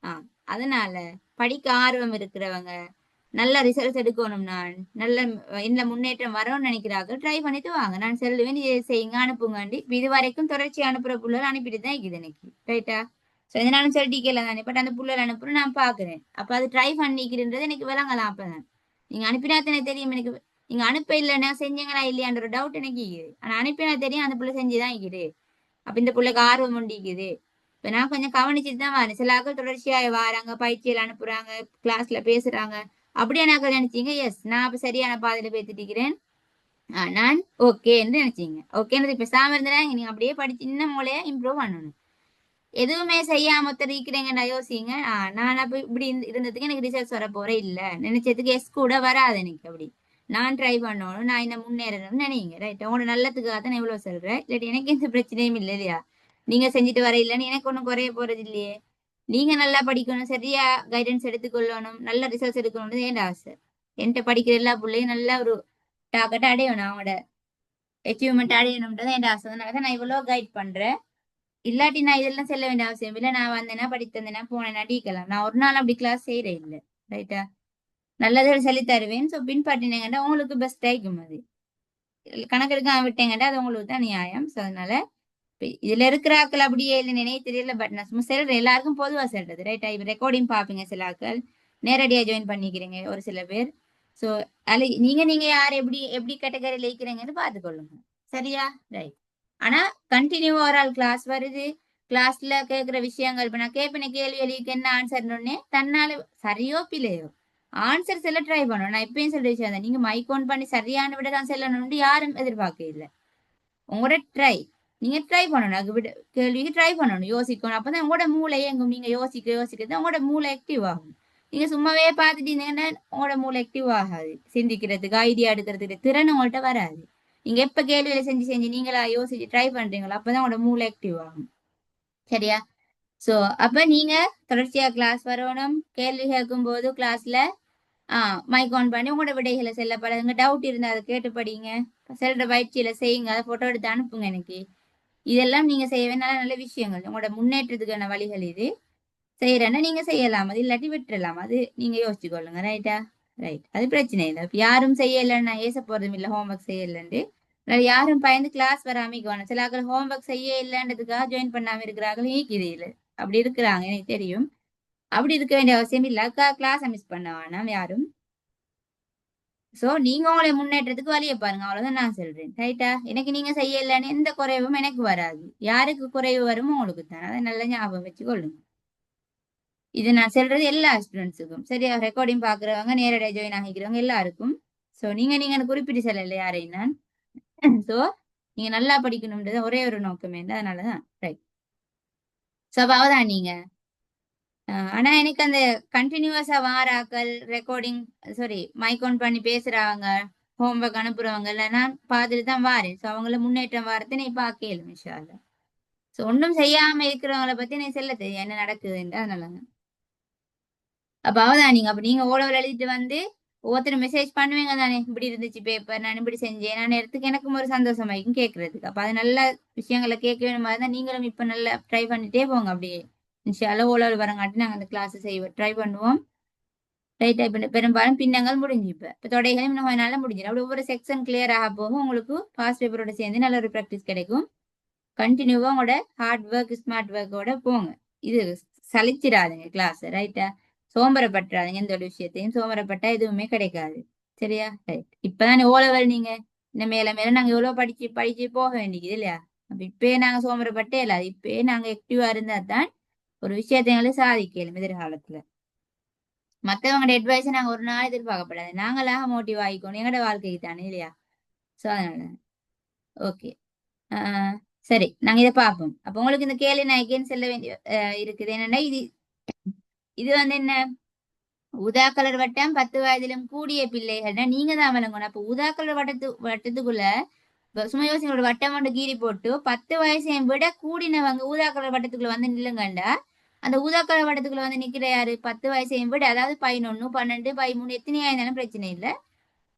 அதனால படிக்க ஆர்வம் இருக்கிறவங்க, நல்ல ரிசல்ட்ஸ் எடுக்கணும், நான் நல்ல என்ன முன்னேற்றம் வரும்னு நினைக்கிறாங்க, ட்ரை பண்ணிட்டு வாங்க. நான் சொல்லுவேன் இதை செய்யுங்க அனுப்புங்காண்டி. இது வரைக்கும் தொடர்ச்சி அனுப்புற புள்ளல் அனுப்பிட்டு தான் இருக்குது எனக்கு. ரைட்டா? ஸோ இதனாலும் சொல்லிக்கல தானே. பட் அந்த புள்ளல் அனுப்புறேன் நான் பாக்குறேன். அப்ப அது ட்ரை பண்ணிக்கிறன்றது எனக்கு விளங்கலாம். அப்பதான் நீங்க அனுப்பினா தானே தெரியும் எனக்கு. நீங்க அனுப்ப இல்லைன்னா செஞ்சீங்களா இல்லையான்ற ஒரு டவுட் எனக்கு இருக்குது. ஆனா அனுப்பினா தெரியும் அந்த புள்ள செஞ்சுதான் இருக்குது. அப்ப இந்த பிள்ளைக்கு ஆர்வம் உண்டிக்குது. இப்ப நான் கொஞ்சம் கவனிச்சுட்டு தான் வரேன். சில ஆக்கள் தொடர்ச்சியா வராங்க, பயிற்சியில் அனுப்புறாங்க, கிளாஸ்ல பேசுறாங்க. அப்படியே நான் நினைச்சீங்க எஸ் நான் அப்ப சரியான பாதையில பேத்துட்டு இருக்கிறேன், நான் ஓகேன்னு நினைச்சீங்க. ஓகேன்றது இப்ப சாம இருந்தா நீங்க அப்படியே படிச்சு இன்னும் மூலையா இம்ப்ரூவ் பண்ணணும். எதுவுமே செய்யாம இருக்கிறீங்கன்னு யோசிங்க. நான் அப்ப இப்படி இருந்ததுக்கு எனக்கு ரிசல்ட்ஸ் வர போற இல்ல நினைச்சதுக்கு எஸ் கூட வராது எனக்கு. அப்படி நான் ட்ரை பண்ணணும், நான் என்ன முன்னேறணும்னு நினைங்க. ரைட்? உங்களோட நல்லதுக்காக தான் இவ்வளவு சொல்றேன். இல்லாட்டி எனக்கு எந்த பிரச்சனையும் இல்லை இல்லையா. நீங்க செஞ்சுட்டு வர இல்லைன்னு எனக்கு ஒன்றும் குறைய போறது இல்லையே. நீங்க நல்லா படிக்கணும், சரியா கைடன்ஸ் எடுத்துக்கொள்ளணும், நல்ல ரிசல்ட்ஸ் எடுக்கணும்னு என் ஆசை. என்கிட்ட படிக்கிற எல்லா பிள்ளையும் நல்ல ஒரு டார்கெட் அடையணும், அவங்களோட அச்சீவ்மெண்ட் அடையணும்ன்றது என் ஆசை. அதனால தான் நான் இவ்வளவு கைட் பண்றேன். இல்லாட்டி நான் இதெல்லாம் செல்ல வேண்டிய அவசியம் இல்லை. நான் வந்தேன்னா படித்தேன்னா போனேன்னா அடிக்கலாம். நான் ஒரு நாள் அப்படி கிளாஸ் செய்யறேன் இல்லை. ரைட்டா? நல்லதை சொல்லி தருவேன். ஸோ பின்பற்றினீங்கன்னா உங்களுக்கு பெஸ்ட் ஆயிக்கும். அது கணக்கெடுக்காம விட்டேங்கட்டா அது உங்களுக்கு தான் நியாயம். ஸோ அதனால இதுல இருக்கிற ஆக்கள் அப்படியே இல்லை நினைவு தெரியல. பட் நான் சும்மா சொல்றேன், எல்லாருக்கும் பொதுவா சொல்றது. ரைட்டா? இப்ப ரெக்கார்டிங் பாப்பீங்க சில ஆக்கள், நேரடியா ஜாயின் பண்ணிக்கிறீங்க ஒரு சில பேர். ஸோ அதுல நீங்க நீங்க யார் எப்படி எப்படி கேட்டகரியில இருக்கிறீங்கன்னு பார்த்துக்கொள்ளுங்க. சரியா? ரைட். ஆனா கண்டினியூவா ஒரு ஆள் கிளாஸ் வருது, கிளாஸ்ல கேட்கிற விஷயங்கள் இப்ப நான் கேட்பேன் கேள்வி எழுதிக்கு என்ன ஆன்சர்னு தன்னால சரியோ பிள்ளையோ ஆன்சர் செல்ல ட்ரை பண்ணணும். நான் எப்பயும் சொல்ற விஷயம் தான், நீங்க மைக் ஆன் பண்ணி சரியான விட தான் செல்லணும்னு யாரும் எதிர்பார்க்க இல்லை. உங்களோட ட்ரை, நீங்க ட்ரை பண்ணணும். அது விட கேள்விக்கு ட்ரை பண்ணணும், யோசிக்கணும். அப்பதான் உங்களோட மூளை எங்கும். நீங்க யோசிக்க யோசிக்கிறது உங்களோட மூளை ஆக்டிவ் ஆகும். நீங்க சும்மாவே பார்த்துட்டீங்கன்னா உங்களோட மூளை ஆக்டிவ் ஆகாது. சிந்திக்கிறதுக்கு ஐடியா எடுக்கிறதுக்கு திறன் உங்கள்கிட்ட வராது. நீங்க எப்ப கேள்வியில செஞ்சு செஞ்சு நீங்களா யோசிச்சு ட்ரை பண்றீங்களோ அப்பதான் உங்களோட மூளை ஆக்டிவ் ஆகும். சரியா? சோ அப்ப நீங்க தொடர்ச்சியா கிளாஸ் வரணும். கேள்வி கேட்கும் போது கிளாஸ்ல மைக் ஆன் பண்ணி உங்களோட விடைகளை செல்ல பழகுங்க. டவுட் இருந்தா அதை கேட்டு படிங்க. செல்ற பயிற்சியில செய்யுங்க, அதை போட்டோ எடுத்து அனுப்புங்க எனக்கு. இதெல்லாம் நீங்க செய்ய வேண்டிய நல்ல நல்ல விஷயங்கள், உங்களோட முன்னேற்றத்துக்கான வழிகள். இது செய்யறேன்னா நீங்க செய்யலாம், அது இல்லாட்டி விட்டுறலாம். அது நீங்க யோசிச்சு கொள்ளுங்க. ரைட்டா? ரைட். அது பிரச்சனை இல்லை. இப்ப யாரும் செய்யலைன்னு நான் ஏச போறதும் இல்லை ஹோம்ஒர்க் செய்யலன்ட்டு. யாரும் பயந்து கிளாஸ் வராம சில ஆக்கள் ஹோம்ஒர்க் செய்ய இல்லைன்றதுக்காக ஜாயின் பண்ணாம இருக்கிறார்கள் ஈக்குது இல்லை. அப்படி இருக்கிறாங்க எனக்கு தெரியும். அப்படி இருக்க வேண்டிய அவசியம் இல்லை. அக்கா கிளாஸை மிஸ் பண்ண வேணாம் யாரும். சோ நீங்க உங்களை முன்னேற்றத்துக்கு வழிய பாருங்க, அவ்வளவுதான் நான் சொல்றேன். ரைட்டா? எனக்கு நீங்க செய்யலன்னு எந்த குறைவும் எனக்கு வராது. யாருக்கு குறைவு வருமோ உங்களுக்கு தான். அதை நல்ல ஞாபகம் வச்சு கொள்ளுங்க. இது நான் சொல்றது எல்லா ஸ்டூடெண்ட்ஸுக்கும். சரியா? ரெக்கார்டிங் பாக்குறவங்க, நேரடியாக ஜாயின் ஆகிக்கிறவங்க எல்லாருக்கும். சோ நீங்க குறிப்பிட்டு சொல்லல யாரையும் நான். சோ நீங்க நல்லா படிக்கணும்ன்றது ஒரே ஒரு நோக்கமே, அதனாலதான். ரைட். சோ அவ்வளவுதான் நீங்க. ஆனா எனக்கு அந்த கண்டினியூஸா வாராக்கள் ரெக்கார்டிங், சாரி மைக் ஆன் பண்ணி பேசுறவங்க, ஹோம்ஒர்க் அனுப்புறவங்க எல்லாம் நான் பார்த்துட்டு தான் வாரேன். ஸோ அவங்கள முன்னேற்றம் வாரத்தை நீ பார்க்கல இன்ஷா அல்லாஹ். ஸோ ஒன்றும் செய்யாம இருக்கிறவங்கள பத்தி நீ சொல்ல தெரியும் என்ன நடக்குதுன்னு. அதனாலதான். அப்ப அவதான் நீங்க அப்ப நீங்க ஓடவில் எழுதிட்டு வந்து ஒவ்வொருத்தரும் மெசேஜ் பண்ணுவீங்க தானே, இப்படி இருந்துச்சு பேப்பர், நான் இப்படி செஞ்சேன், நான் நேரத்துக்கு எனக்கும் ஒரு சந்தோஷமாயிருக்கும் கேட்கறதுக்கு. அப்ப அது நல்ல விஷயங்களை கேட்க வேணும் மாதிரி தான் நீங்களும் இப்ப நல்லா ட்ரை பண்ணிட்டே போங்க. அப்படியே இன்ஷால்லா ஓலவில் வரங்காட்டி நாங்க அந்த கிளாஸ் செய்வோம், ட்ரை பண்ணுவோம். ரைட்டா? இப்ப பெரும்பாலும் பின்னங்கள் முடிஞ்சு இப்ப தொடைகளும் இன்னும் கொஞ்ச நாள்ல முடிஞ்சிடும். அப்படி ஒவ்வொரு செக்ஷன் கிளியர் ஆக போகும் உங்களுக்கு பாஸ்ட் பேப்பரோட சேர்ந்து நல்ல ஒரு ப்ராக்டிஸ் கிடைக்கும். கண்டினியூவா உங்களோட ஹார்ட் ஒர்க் ஸ்மார்ட் ஒர்க்கோட போங்க. இது சலிச்சிடாதுங்க கிளாஸ். ரைட்டா? சோம்பரப்பட்டுறாதுங்க. எந்த ஒரு விஷயத்தையும் சோம்பரப்பட்டா எதுவுமே கிடைக்காது. சரியா? ரைட். இப்பதான் ஓலவர் நீங்க இன்னும் மேல மேல நாங்க எவ்வளவு படிச்சு படிச்சு போக வேண்டியது இல்லையா? அப்ப இப்பயே நாங்க சோம்பரப்பட்டே இல்லை. இப்பயே நாங்க ஆக்டிவா இருந்தா தான் ஒரு விஷயத்தை எங்களுக்கு சாதிக்கலும் எதிர்காலத்துல. மத்தவங்களோட அட்வைஸை நாங்க ஒரு நாள் எதிர்பார்க்கப்படாது, நாங்களாக மோட்டிவ் ஆகிக்கணும் எங்களோட வாழ்க்கைக்கு தானே இல்லையா? சோ அதனால ஓகே. சரி, நாங்க இதை பார்ப்போம். அப்ப உங்களுக்கு இந்த கேள்வி நான் எகேன் செல்ல வேண்டிய இருக்குது. என்னன்னா இது இது வந்து என்ன, ஊதா கலர் வட்டம் 10 வயதிலும் கூடிய பிள்ளைகள்னா நீங்க தான் விளங்கணும். அப்ப ஊதா கலர் வட்டத்துக்குள்ள இப்ப சும்மா யோசிங்களோட வட்டம் ஒன்று கீறி போட்டு 10 வயசையும் விட கூடினவங்க ஊதா கலர் வட்டத்துக்குள்ள வந்து நில்லுங்கண்டா, அந்த ஊதா கலர் வட்டத்துக்குள்ள வந்து நிக்கிற யாரு? 10 வயசையும் விட, அதாவது 11, 12, 13 எத்தனையா இருந்தாலும் பிரச்சனை இல்லை.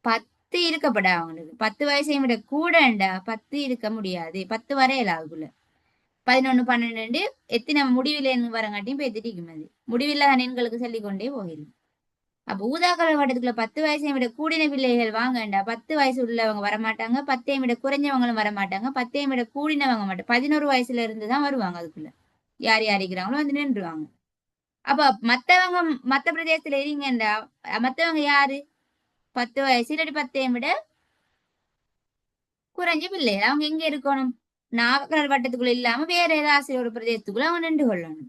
10 இருக்கப்படா அவங்களுக்கு. 10 வயசையும் விட கூடண்டா 10 இருக்க முடியாது. 10 வரையில ஆகுல 11, 12 எத்தனை முடிவில் வரங்காட்டியும் பேத்திட்டு மதி முடிவில்லாத எண்களுக்கு சொல்லிக் கொண்டே போகிறது. அப்ப ஊதாக்கலர் வட்டத்துக்குள்ள 10 வயசையும் விட கூடின பிள்ளைகள் வாங்கண்டா, 10 வயசு உள்ளவங்க வரமாட்டாங்க, 10ஐயும் விட குறைஞ்சவங்களும் வரமாட்டாங்க, 10ஐயும் விட கூடினவங்க மாட்டாங்க. 11 வயசுல இருந்து தான் வருவாங்க அதுக்குள்ள. யார் யார் இருக்கிறாங்களோ வந்து நின்றுவாங்க. அப்ப மத்தவங்க மத்த பிரதேசத்துல இருங்கண்டா, மத்தவங்க யாரு? 10 வயசு இல்லாட்டி 10ஐயும் விட குறைஞ்ச பிள்ளைகள். அவங்க எங்க இருக்கணும்? நாவக்கலர் வட்டத்துக்குள்ள இல்லாம வேற ஏதாவது ஒரு பிரதேசத்துக்குள்ள அவங்க நின்று கொள்ளணும்.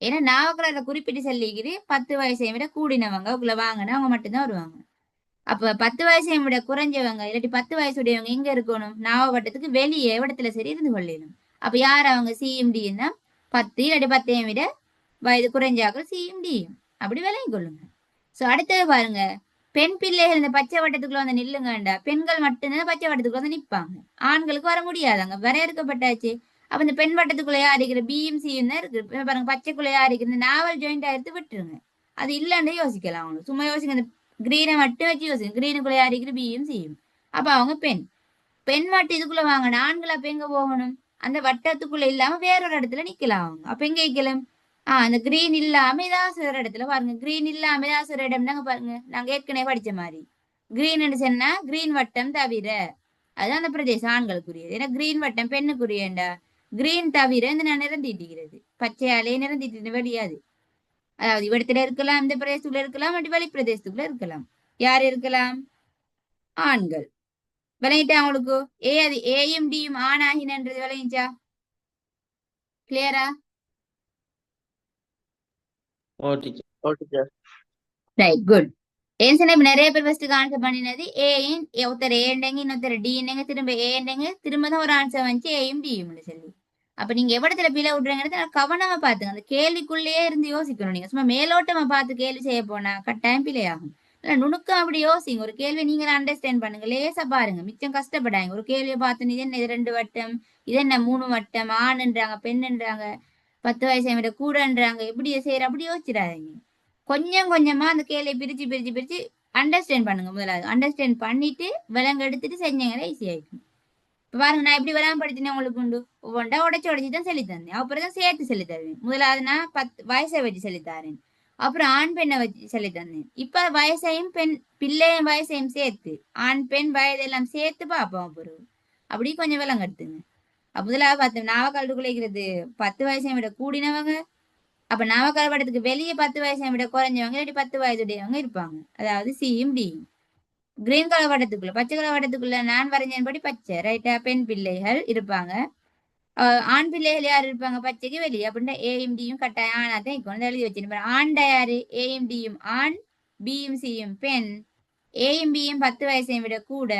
ஏன்னா நாவக்கலர்ல குறிப்பிட்டு சொல்லிக்கிது 10 வயசையும் விட கூடினவங்க உள்ள வாங்கினா அவங்க மட்டும்தான் வருவாங்க. அப்ப 10 வயசையும் விட குறைஞ்சவங்க இல்லாட்டி 10 வயசுடையவங்க எங்க இருக்கணும்? நாவப்பட்டத்துக்கு வெளியே இடத்துல சரி இருந்து கொள்ளணும். அப்ப யார் அவங்க? சிஎம்டின்னா 10 இல்லாட்டி 10ஐயும் விட வயது குறைஞ்சாக்கள் சிஎம்டியும். அப்படி விலகி கொள்ளுங்க. சோ அடுத்தது பாருங்க, பெண் பிள்ளைகள் இந்த பச்சை வட்டத்துக்குள்ள வந்து நில்லுங்கண்டா, பெண்கள் மட்டும்தான் பச்சை வட்டத்துக்குள்ள வந்து நிப்பாங்க. ஆண்களுக்கு வர முடியாதாங்க, வரையறுக்கப்பட்டாச்சு. அப்ப இந்த பெண் வட்டத்துக்குள்ள யாரிக்கிற பியும் சியும் தான் இருக்கு. பாருங்க, பச்சைக்குள்ள யாரிக்கிற இந்த நாவல் ஜாயிண்ட் எடுத்து விட்டுருங்க. அது இல்லன்னு யோசிக்கலாம். அவங்க சும்மா யோசிங்க, இந்த கிரீனை மட்டும் வச்சு யோசிங்க. கிரீனுக்குள்ள யாரிக்கிற பியும் சியும். அப்ப அவங்க பெண் பெண் மட்டும் இதுக்குள்ள வாங்கணும். ஆண்கள் அப்ப எங்க போகணும்? அந்த வட்டத்துக்குள்ள இல்லாம வேறொரு இடத்துல நிக்கலாம் அவங்க. அப்ப எங்க நிக்கலாம்? அந்த கிரீன் இல்லாம ஏதாவது ஒரு இடத்துல பாருங்க. கிரீன் இல்லாம ஏதாவது ஒரு இடம் நாங்க பாருங்க, நாங்க ஏற்கனவே படிச்ச மாதிரி. கிரீன் சொன்னா கிரீன் வட்டம் தவிர, அதுதான் அந்த பிரதேசம் ஆண்களுக்குரியது. ஏன்னா கிரீன் வட்டம் பெண்ணுக்குரியண்டா. கிரீன் தவிர இந்த நான் நிறந்தீட்டுகிறது, பச்சையாலே நிறந்தீட்டு வெளியாது. அதாவது இவ்விடத்துல இருக்கலாம், இந்த பிரதேசத்துக்குள்ள இருக்கலாம், அப்படி வெளி பிரதேசத்துக்குள்ள இருக்கலாம். யார் இருக்கலாம்? ஆண்கள். விளங்கிட்டா அவங்களுக்கு? அது ஏயும் டியும் ஆணாகினன்றது விளங்கிச்சா? கிளியரா? ஓ டீச்சர். Right, good. ஏன் சொன்னா இப்ப நிறைய பேர் ஃபர்ஸ்ட் ஆன்சர் பண்ணினது ஏயின், ஒருத்தர் ஏண்டங்க இன்னொருத்தர் டிங்க, திரும்ப ஏண்டங்க, திரும்ப தான் ஒரு ஆன்சர் வந்துச்சு ஏயும் டியும் சொல்லி. அப்ப நீங்க எவ்வளத்துல பிழை விடுறீங்கிறது கவனமா பாத்துங்க. அந்த கேள்விக்குள்ளேயே இருந்து யோசிக்கணும். நீங்க சும்மா மேலோட்டமா பார்த்து கேள்வி செய்ய போனா கட்டாயம் பிழை ஆகும். இல்ல நுணுக்கம் அப்படி யோசிங்க. ஒரு கேள்வி நீங்க அண்டர்ஸ்டாண்ட் பண்ணுங்க, லேசா பாருங்க, மிச்சம் கஷ்டப்படாங்க. ஒரு கேள்வியை பார்த்து இது என்ன, இது 2 வட்டம், இது என்ன 3 வட்டம், ஆண்ன்றாங்க பெண்ணுன்றாங்க 10 வயசை விட கூடன்றாங்க, எப்படி செய்யற அப்படி யோசிச்சிடாதீங்க. கொஞ்சம் கொஞ்சமா அந்த கேள்வியை பிரிச்சு பிரிச்சு பிரிச்சு அண்டர்ஸ்டாண்ட் பண்ணுங்க. முதலாவது அண்டர்ஸ்டாண்ட் பண்ணிட்டு விலங்கு எடுத்துட்டு செஞ்சீங்கன்னா ஈஸி ஆயிடும். இப்ப பாருங்க, நான் எப்படி விளையாம் படுத்தினேன் உங்களுக்கு உண்டு. ஒவ்வொன்றா உடைச்சு உடைச்சு தான் சொல்லி தந்தேன். அப்புறம் தான் சேர்த்து சொல்லி தருவேன். முதலாவது நான் 10 வயசை வச்சு சொல்லி தரேன். அப்புறம் ஆண் பெண்ணை வச்சு சொல்லி தந்தேன். இப்ப வயசையும் பிள்ளையும் வயசையும் சேர்த்து ஆண் பெண் வயதெல்லாம் சேர்த்து பார்ப்போம். அப்புறம் அப்படி கொஞ்சம் விலங்கு எடுத்துங்க. முதலாவது பார்த்து நாவக்கால் குலைக்கிறது 10 வயசையும் விட கூடினவங்க. அப்ப நாவக்கால் படத்துக்கு வெளியே 10 வயசையும் விட குறைஞ்சவங்க இல்லாட்டி 10 வயதுடையவங்க இருப்பாங்க. அதாவது சியும் டியும். கிரீன் கலர் வட்டத்துக்குள்ள, பச்சை கலர் வட்டத்துக்குள்ள நான் வரைஞ்சபடி பச்சை, ரைட்டா? பெண் பிள்ளைகள் இருப்பாங்க. ஆண் பிள்ளைகள் யார் இருப்பாங்க? பச்சைக்கு வெளியே. அப்படின்னா ஏயும் டியும் கட்டாயம் ஆனாதான் இருக்கும். எழுதி வச்சிருப்பாரு. ஆண்ட யாரு? ஏயும் டியும் ஆண், பியும் சியும் பெண். ஏயும் பியும் 10 வயசையும் விட கூட,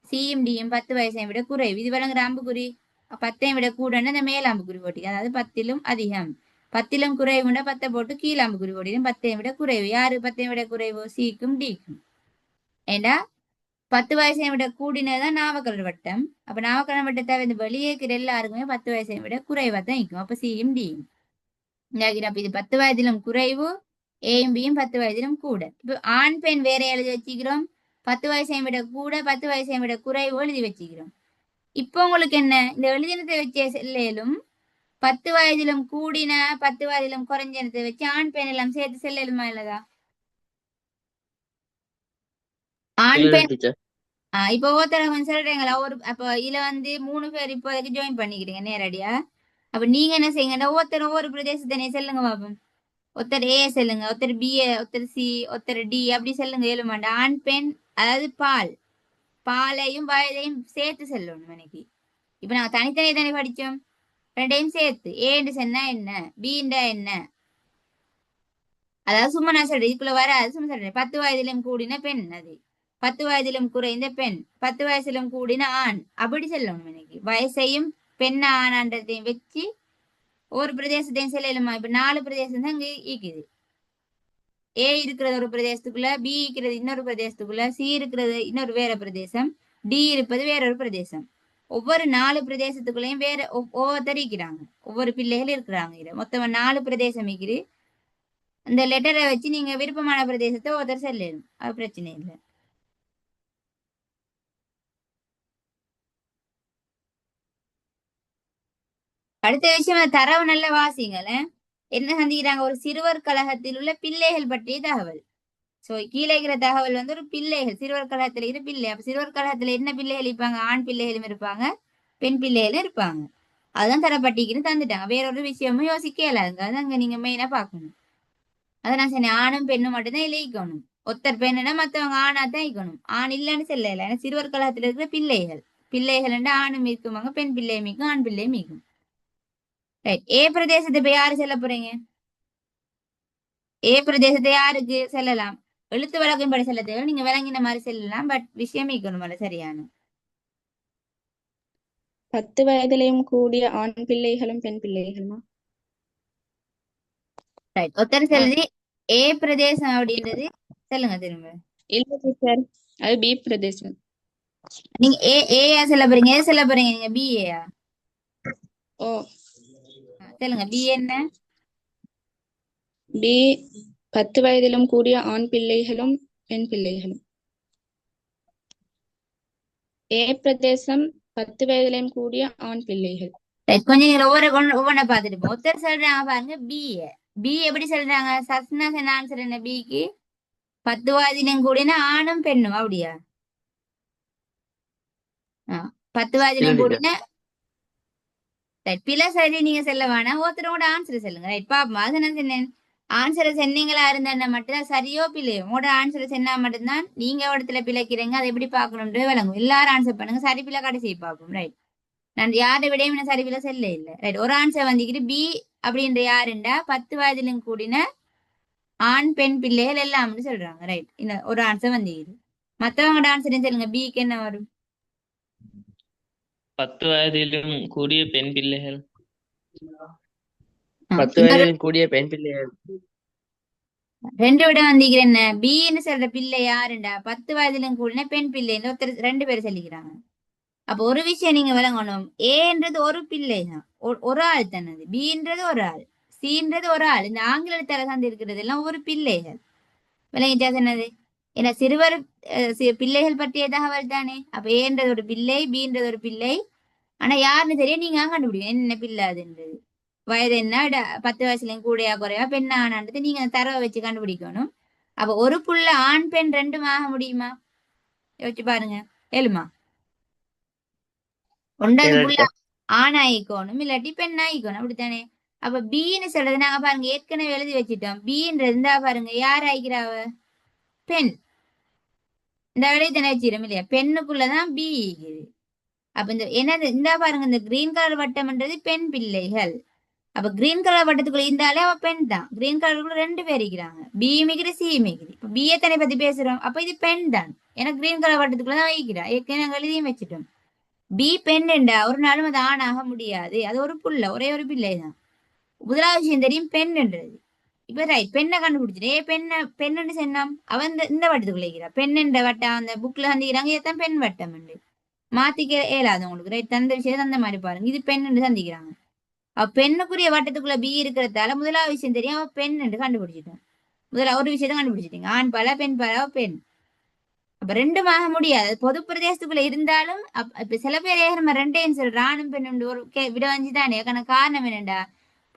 சியும் டியும் 10 வயசையும் விட குறைவு. இது விளங்குற அம்புக்குறி. 10ஐயும் விட கூடன்னு அந்த மேல் அம்புக்குறி போட்டி, அதாவது 10லும் அதிகம். 10லும் குறைவுன்னா 10 போட்டு கீழ் அம்புக்குறி போட்டிடும். 10ஐயும் விட குறைவு. யாரு 10ஐயும் விட குறைவு? சிக்கும் டிக்கும். ஏண்டா 10 வயசையும் விட கூடினதான் நாவக்கலர் வட்டம். அப்ப நாவக்கலர் வட்டத்தை இந்த வெளியே இருக்கிற எல்லாருக்குமே 10 வயசையும் விட குறைவா தான் இருக்கும். அப்ப சியும் டியும். அப்ப இது 10 வயதிலும் குறைவு, ஏயும் பியும் 10 வயதிலும் கூட. இப்ப ஆண் பெண் வேற எழுதி வச்சுக்கிறோம். 10 வயசையும் விட கூட, 10 வயசையும் விட குறைவு எழுதி வச்சுக்கிறோம். இப்போ உங்களுக்கு என்ன, இந்த எழுதினத்தை வச்ச செல்லும் 10 வயதிலும் கூடின 10 வயதிலும் குறைஞ்சனத்தை வச்சு ஆண் பெண் எல்லாம் சேர்த்து செல்லலுமா இல்லதா? ஆண் பெண் டீச்சர். இப்போ ஒருத்தர கொஞ்சம் சொல்றீங்களா? அப்ப இதுல வந்து 3 பேர் இப்போதைக்கு ஜாயின் பண்ணிக்கிறீங்க நேரடியா. அப்ப நீங்க என்ன செய்யுங்கன்னா ஒவ்வொருத்தரும் ஒவ்வொரு பிரதேசத்தினே செல்லுங்க பாப்போம். ஒருத்தர் ஏ செல்லுங்க, ஒருத்தர் பி, ஒருத்தர் சி, ஒருத்தர் டி, அப்படி செல்லுங்க. ஏழுமாண்டா ஆண் பெண், அதாவது பாலையும் வயதையும் சேர்த்து செல்லணும் இன்னைக்கு. இப்ப நாங்க தனித்தனி தானே படிச்சோம், ரெண்டையும் சேர்த்து. ஏன்னு சொன்னா என்ன, பீண்டா என்ன, அதாவது சும்மா நான் சொல்றேன் இதுக்குள்ள வர அது சும்மா சொல்றேன் 10 வயதிலும் கூடின பெண் அது 10 வயதிலும் குறைந்த பெண் 10 வயசிலும் கூடின ஆண் அப்படி சொல்லணும் எனக்கு வயசையும் பெண் ஆணான்றதையும் வச்சு ஒரு பிரதேசத்தையும் சொல்லலுமா இப்ப 4 பிரதேசம் தான் இங்க இருக்குது ஏ இருக்கிறது ஒரு பிரதேசத்துக்குள்ள பி இருக்கிறது இன்னொரு பிரதேசத்துக்குள்ள சி இருக்கிறது இன்னொரு வேற பிரதேசம் டி இருப்பது வேற ஒரு பிரதேசம் ஒவ்வொரு 4 பிரதேசத்துக்குள்ளேயும் வேற ஒவ்வொருத்தர் இருக்கிறாங்க ஒவ்வொரு பிள்ளைகள் இருக்கிறாங்க இது மொத்தமா 4 பிரதேசம் இருக்குது அந்த லெட்டரை வச்சு நீங்க விருப்பமான பிரதேசத்தை ஒருத்தர் சொல்லணும் அது பிரச்சனை இல்லை அடுத்த விஷயம் அந்த தரவு நல்ல வாசிங்களேன் என்ன சந்திக்கிறாங்க ஒரு சிறுவர் கழகத்தில் உள்ள பிள்ளைகள் பற்றிய தகவல் சோ கீழே இருக்கிற தகவல் வந்து ஒரு பிள்ளைகள் சிறுவர் கழகத்துல இருக்கிற பிள்ளை அப்ப சிறுவர் கழகத்துல என்ன பிள்ளைகள் இருப்பாங்க ஆண் பிள்ளைகளும் இருப்பாங்க பெண் பிள்ளைகளும் இருப்பாங்க அதுதான் தரப்பட்டிக்குன்னு தந்துட்டாங்க வேற ஒரு விஷயமும் யோசிக்க இயலாதுங்க அது அங்க நீங்க மெயினா பாக்கணும் அதை நான் சொன்னேன் ஆணும் பெண்ணும் மட்டும்தான் இழைக்கணும் ஒருத்தர் பெண்ணுனா மத்தவங்க ஆணா தான் இருக்கணும் ஆண் இல்லைன்னு சொல்லல ஏன்னா சிறுவர் கழகத்துல இருக்கிற பிள்ளைகள் பிள்ளைகள் ஆணும் இருக்குவாங்க பெண் பிள்ளையும் இருக்கும் ஆண் பிள்ளையும் இருக்கும் ரைட் ஏ பிரதேசத்தை இப்ப யாரு செல்ல போறீங்க ஏ பிரதேசத்தை யாருக்கு செல்லலாம் எழுத்து வழக்கின் படி செல்ல தேவை நீங்க விளங்கின மாதிரி செல்லலாம் பட் விஷயம் இருக்கணும் சரியான 10 வயதிலையும் கூடிய ஆண் பிள்ளைகளும் பெண் பிள்ளைகளுமா? ரைட் ஒருத்தர் செல்லுது ஏ பிரதேசம் அப்படின்றது சொல்லுங்க திரும்ப இல்ல டீச்சர், அது பி பிரதேசம். நீங்க ஏயா செல்ல போறீங்க ஏ செல்ல போறீங்க நீங்க பிஏயா ஓ, சொல்லுங்க பி என்ன பி 10 வயதிலும் கூடிய ஆண் பிள்ளைகளும் பெண் பிள்ளைகளும். ஏ பிரதேசம் 10 வயதிலும் கூடிய ஆண் பிள்ளைகள். ரைட் கொஞ்சம் நீங்க ஒவ்வொன்றை பார்த்துட்டு போங்க ஒருத்தர் சொல்றாங்க பாருங்க பி எப்படி சொல்றாங்க சஸ்னா ஆன்சர் என்ன பிக்கு 10 வயதிலும் கூடின ஆணும் பெண்ணும் அப்படியா 10 வயதிலும் கூடின ரைட் பிள்ளை சரி நீங்க செல்ல வேணாம் ஒருத்தரோட ஆன்சரை சொல்லுங்க ரைட் பாப்போம் அது நான் சொன்னேன் ஆன்சரை சென்னீங்களா இருந்தா மட்டும்தான் சரியோ பிள்ளையோ உங்களோட ஆன்சரை சென்னா மட்டும்தான் நீங்க இடத்துல பிழைக்கிறீங்க அதை எப்படி பார்க்கணும்ன்றது விளங்கும் எல்லாரும் ஆன்சர் பண்ணுங்க சரி பிள்ளை கடைசி பார்ப்போம் ரைட் நான் யாரை விடையும் நான் சரி பிள்ளை செல்ல இல்லை ரைட் ஒரு ஆன்சர் வந்துக்கிட்டு பி அப்படின்ற யாருண்டா 10 வயதிலும் கூடின ஆண் பெண் பிள்ளைகள் எல்லாம்னு சொல்றாங்க ரைட் இந்த ஒரு ஆன்சர் வந்துக்கிது மத்தவங்களோட ஆன்சரையும் சொல்லுங்க பிக்கு என்ன வரும் 10 வயதிலும் கூடிய பெண் பிள்ளைகள் 10 வயதிலும் கூடிய பெண் பிள்ளைகள். 2 விட வந்திக்கிறேன் என்ன பின்னு சொல்ற பிள்ளை யாருண்டா 10 வயதிலும் கூடின பெண் பிள்ளைன்னு ஒருத்தர் 2 பேர் சொல்லிக்கிறாங்க அப்ப ஒரு விஷயம் நீங்க விளங்கணும் ஏன்றது ஒரு பிள்ளை தான் ஒரு ஆள் தானது பின்றது ஒரு ஆள் சின்றது ஒரு ஆள் இந்த ஆங்கில எழுத்தால சார்ந்து இருக்கிறது எல்லாம் ஒரு பிள்ளைகள் விளங்கிட்டா சொன்னது ஏன்னா சிறுவர் பிள்ளைகள் பற்றிய தகவல் தானே அப்ப ஏன்றது ஒரு பிள்ளை பின்றது ஒரு பிள்ளை ஆனா யாருன்னு தெரியும் நீங்க கண்டுபிடிக்கணும் என்ன பிள்ளை அதுன்றது வயது என்ன 10 வயசுலயும் கூடையா குறையா பெண் ஆனான்றது நீங்க தரவை வச்சு கண்டுபிடிக்கணும் அப்ப ஒரு புள்ள ஆண் பெண் 2 ஆக முடியுமா யோசிச்சு பாருங்க ஏழுமா ஒன்றாவது புள்ள ஆண் ஆயிக்கணும் இல்லாட்டி பெண் ஆயிக்கணும் அப்படித்தானே அப்ப பின்னு சொல்றது நாங்க பாருங்க ஏற்கனவே எழுதி வச்சுட்டோம் பின்றது இருந்தா பாருங்க யார் ஆயிக்கிறாவ பெண் இந்த வேலையை தானே வச்சிடும் இல்லையா பெண்ணுக்குள்ளதான் பி இருக்குது அப்ப இந்த என்னது இந்த பாருங்க இந்த கிரீன் கலர் வட்டம்ன்றது பெண் பிள்ளைகள் அப்ப கிரீன் கலர் வட்டத்துக்குள்ள இருந்தாலே அவ பெண் தான் கிரீன் கலருக்குள்ள 2 பேர் இருக்கிறாங்க பி மிகிரி சி மிகிரி இப்ப பி எத்தனை பத்தி பேசுறோம் அப்ப இது பெண் தான் ஏன்னா கிரீன் கலர் வட்டத்துக்குள்ளதான் வைக்கிறா ஏற்கனவே நாங்க எழுதியும் வச்சுட்டோம் பி பெண்ணுண்டா ஒரு நாளும் அது ஆணாக முடியாது அது ஒரு புள்ள ஒரே ஒரு பிள்ளை தான் முதலாவது விஷயம் தெரியும் பெண்ணுன்றது இப்ப ரைட் பெண்ணை கண்டுபிடிச்சிட்டு பெண்ணுன்னு சொன்னாம் அவன் இந்த வட்டத்துக்குள்ள இருக்கிறா பெண்ணுன்ற வட்டம் அந்த புக்ல சந்திக்கிறாங்க இதுதான் பெண் வட்டம் மாத்திக்க இயலாது உங்களுக்கு ரைட் அந்த விஷயத்தை அந்த மாதிரி பாருங்க இது பெண்ணுன்னு சந்திக்கிறாங்க அவ பெண்ணுக்குரிய வட்டத்துக்குள்ள பி இருக்கிறதால முதலாவது விஷயம் தெரியும் அவ பெண் என்று கண்டுபிடிச்சிட்டோம் ஒரு விஷயத்த கண்டுபிடிச்சிட்டீங்க ஆண் பல பெண் பல பெண் அப்ப 2 ஆக முடியாது பொது பிரதேசத்துக்குள்ள இருந்தாலும் இப்ப சில பேர் நம்ம 2 சொல்ற ஆணும் பெண் ஒரு விட வஞ்சுதானே காரணம் என்னண்டா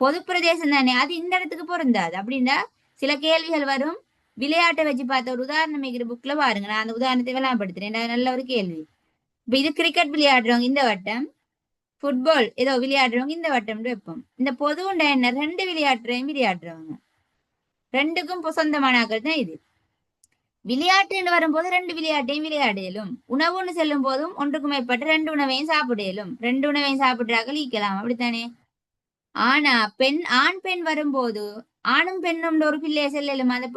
பொது பிரதேசம் தானே அது இந்த இடத்துக்கு பொருந்தாது அப்படின்னா சில கேள்விகள் வரும் விளையாட்டை வச்சு பார்த்த ஒரு உதாரணம் வைக்கிற புக்ல பாருங்க நான் அந்த உதாரணத்தை விளையாடுபடுத்துறேன் நல்ல ஒரு கேள்வி இப்ப இது கிரிக்கெட் விளையாடுறவங்க இந்த வட்டம் ஃபுட்பால் ஏதோ விளையாடுறவங்க இந்த வட்டம் வைப்போம் இந்த பொதுவுண்டா என்ன 2 விளையாடுறவங்க 2க்கும் சொந்தமானாக்கள் தான் இது விளையாட்டுன்னு வரும்போது 2 விளையாட்டையும் விளையாடையிலும் உணவுன்னு செல்லும் போதும் ஒன்றுக்கு மேற்பட்ட 2 உணவையும் சாப்பிடையிலும் 2 உணவையும் சாப்பிடுறாக்கள் ஈக்கலாம் அப்படித்தானே ஆனா ஆண் பெண் வரும்போது ஆணும் பெண்ணும் ஒரு பிள்ளைய செல்லலும் அந்த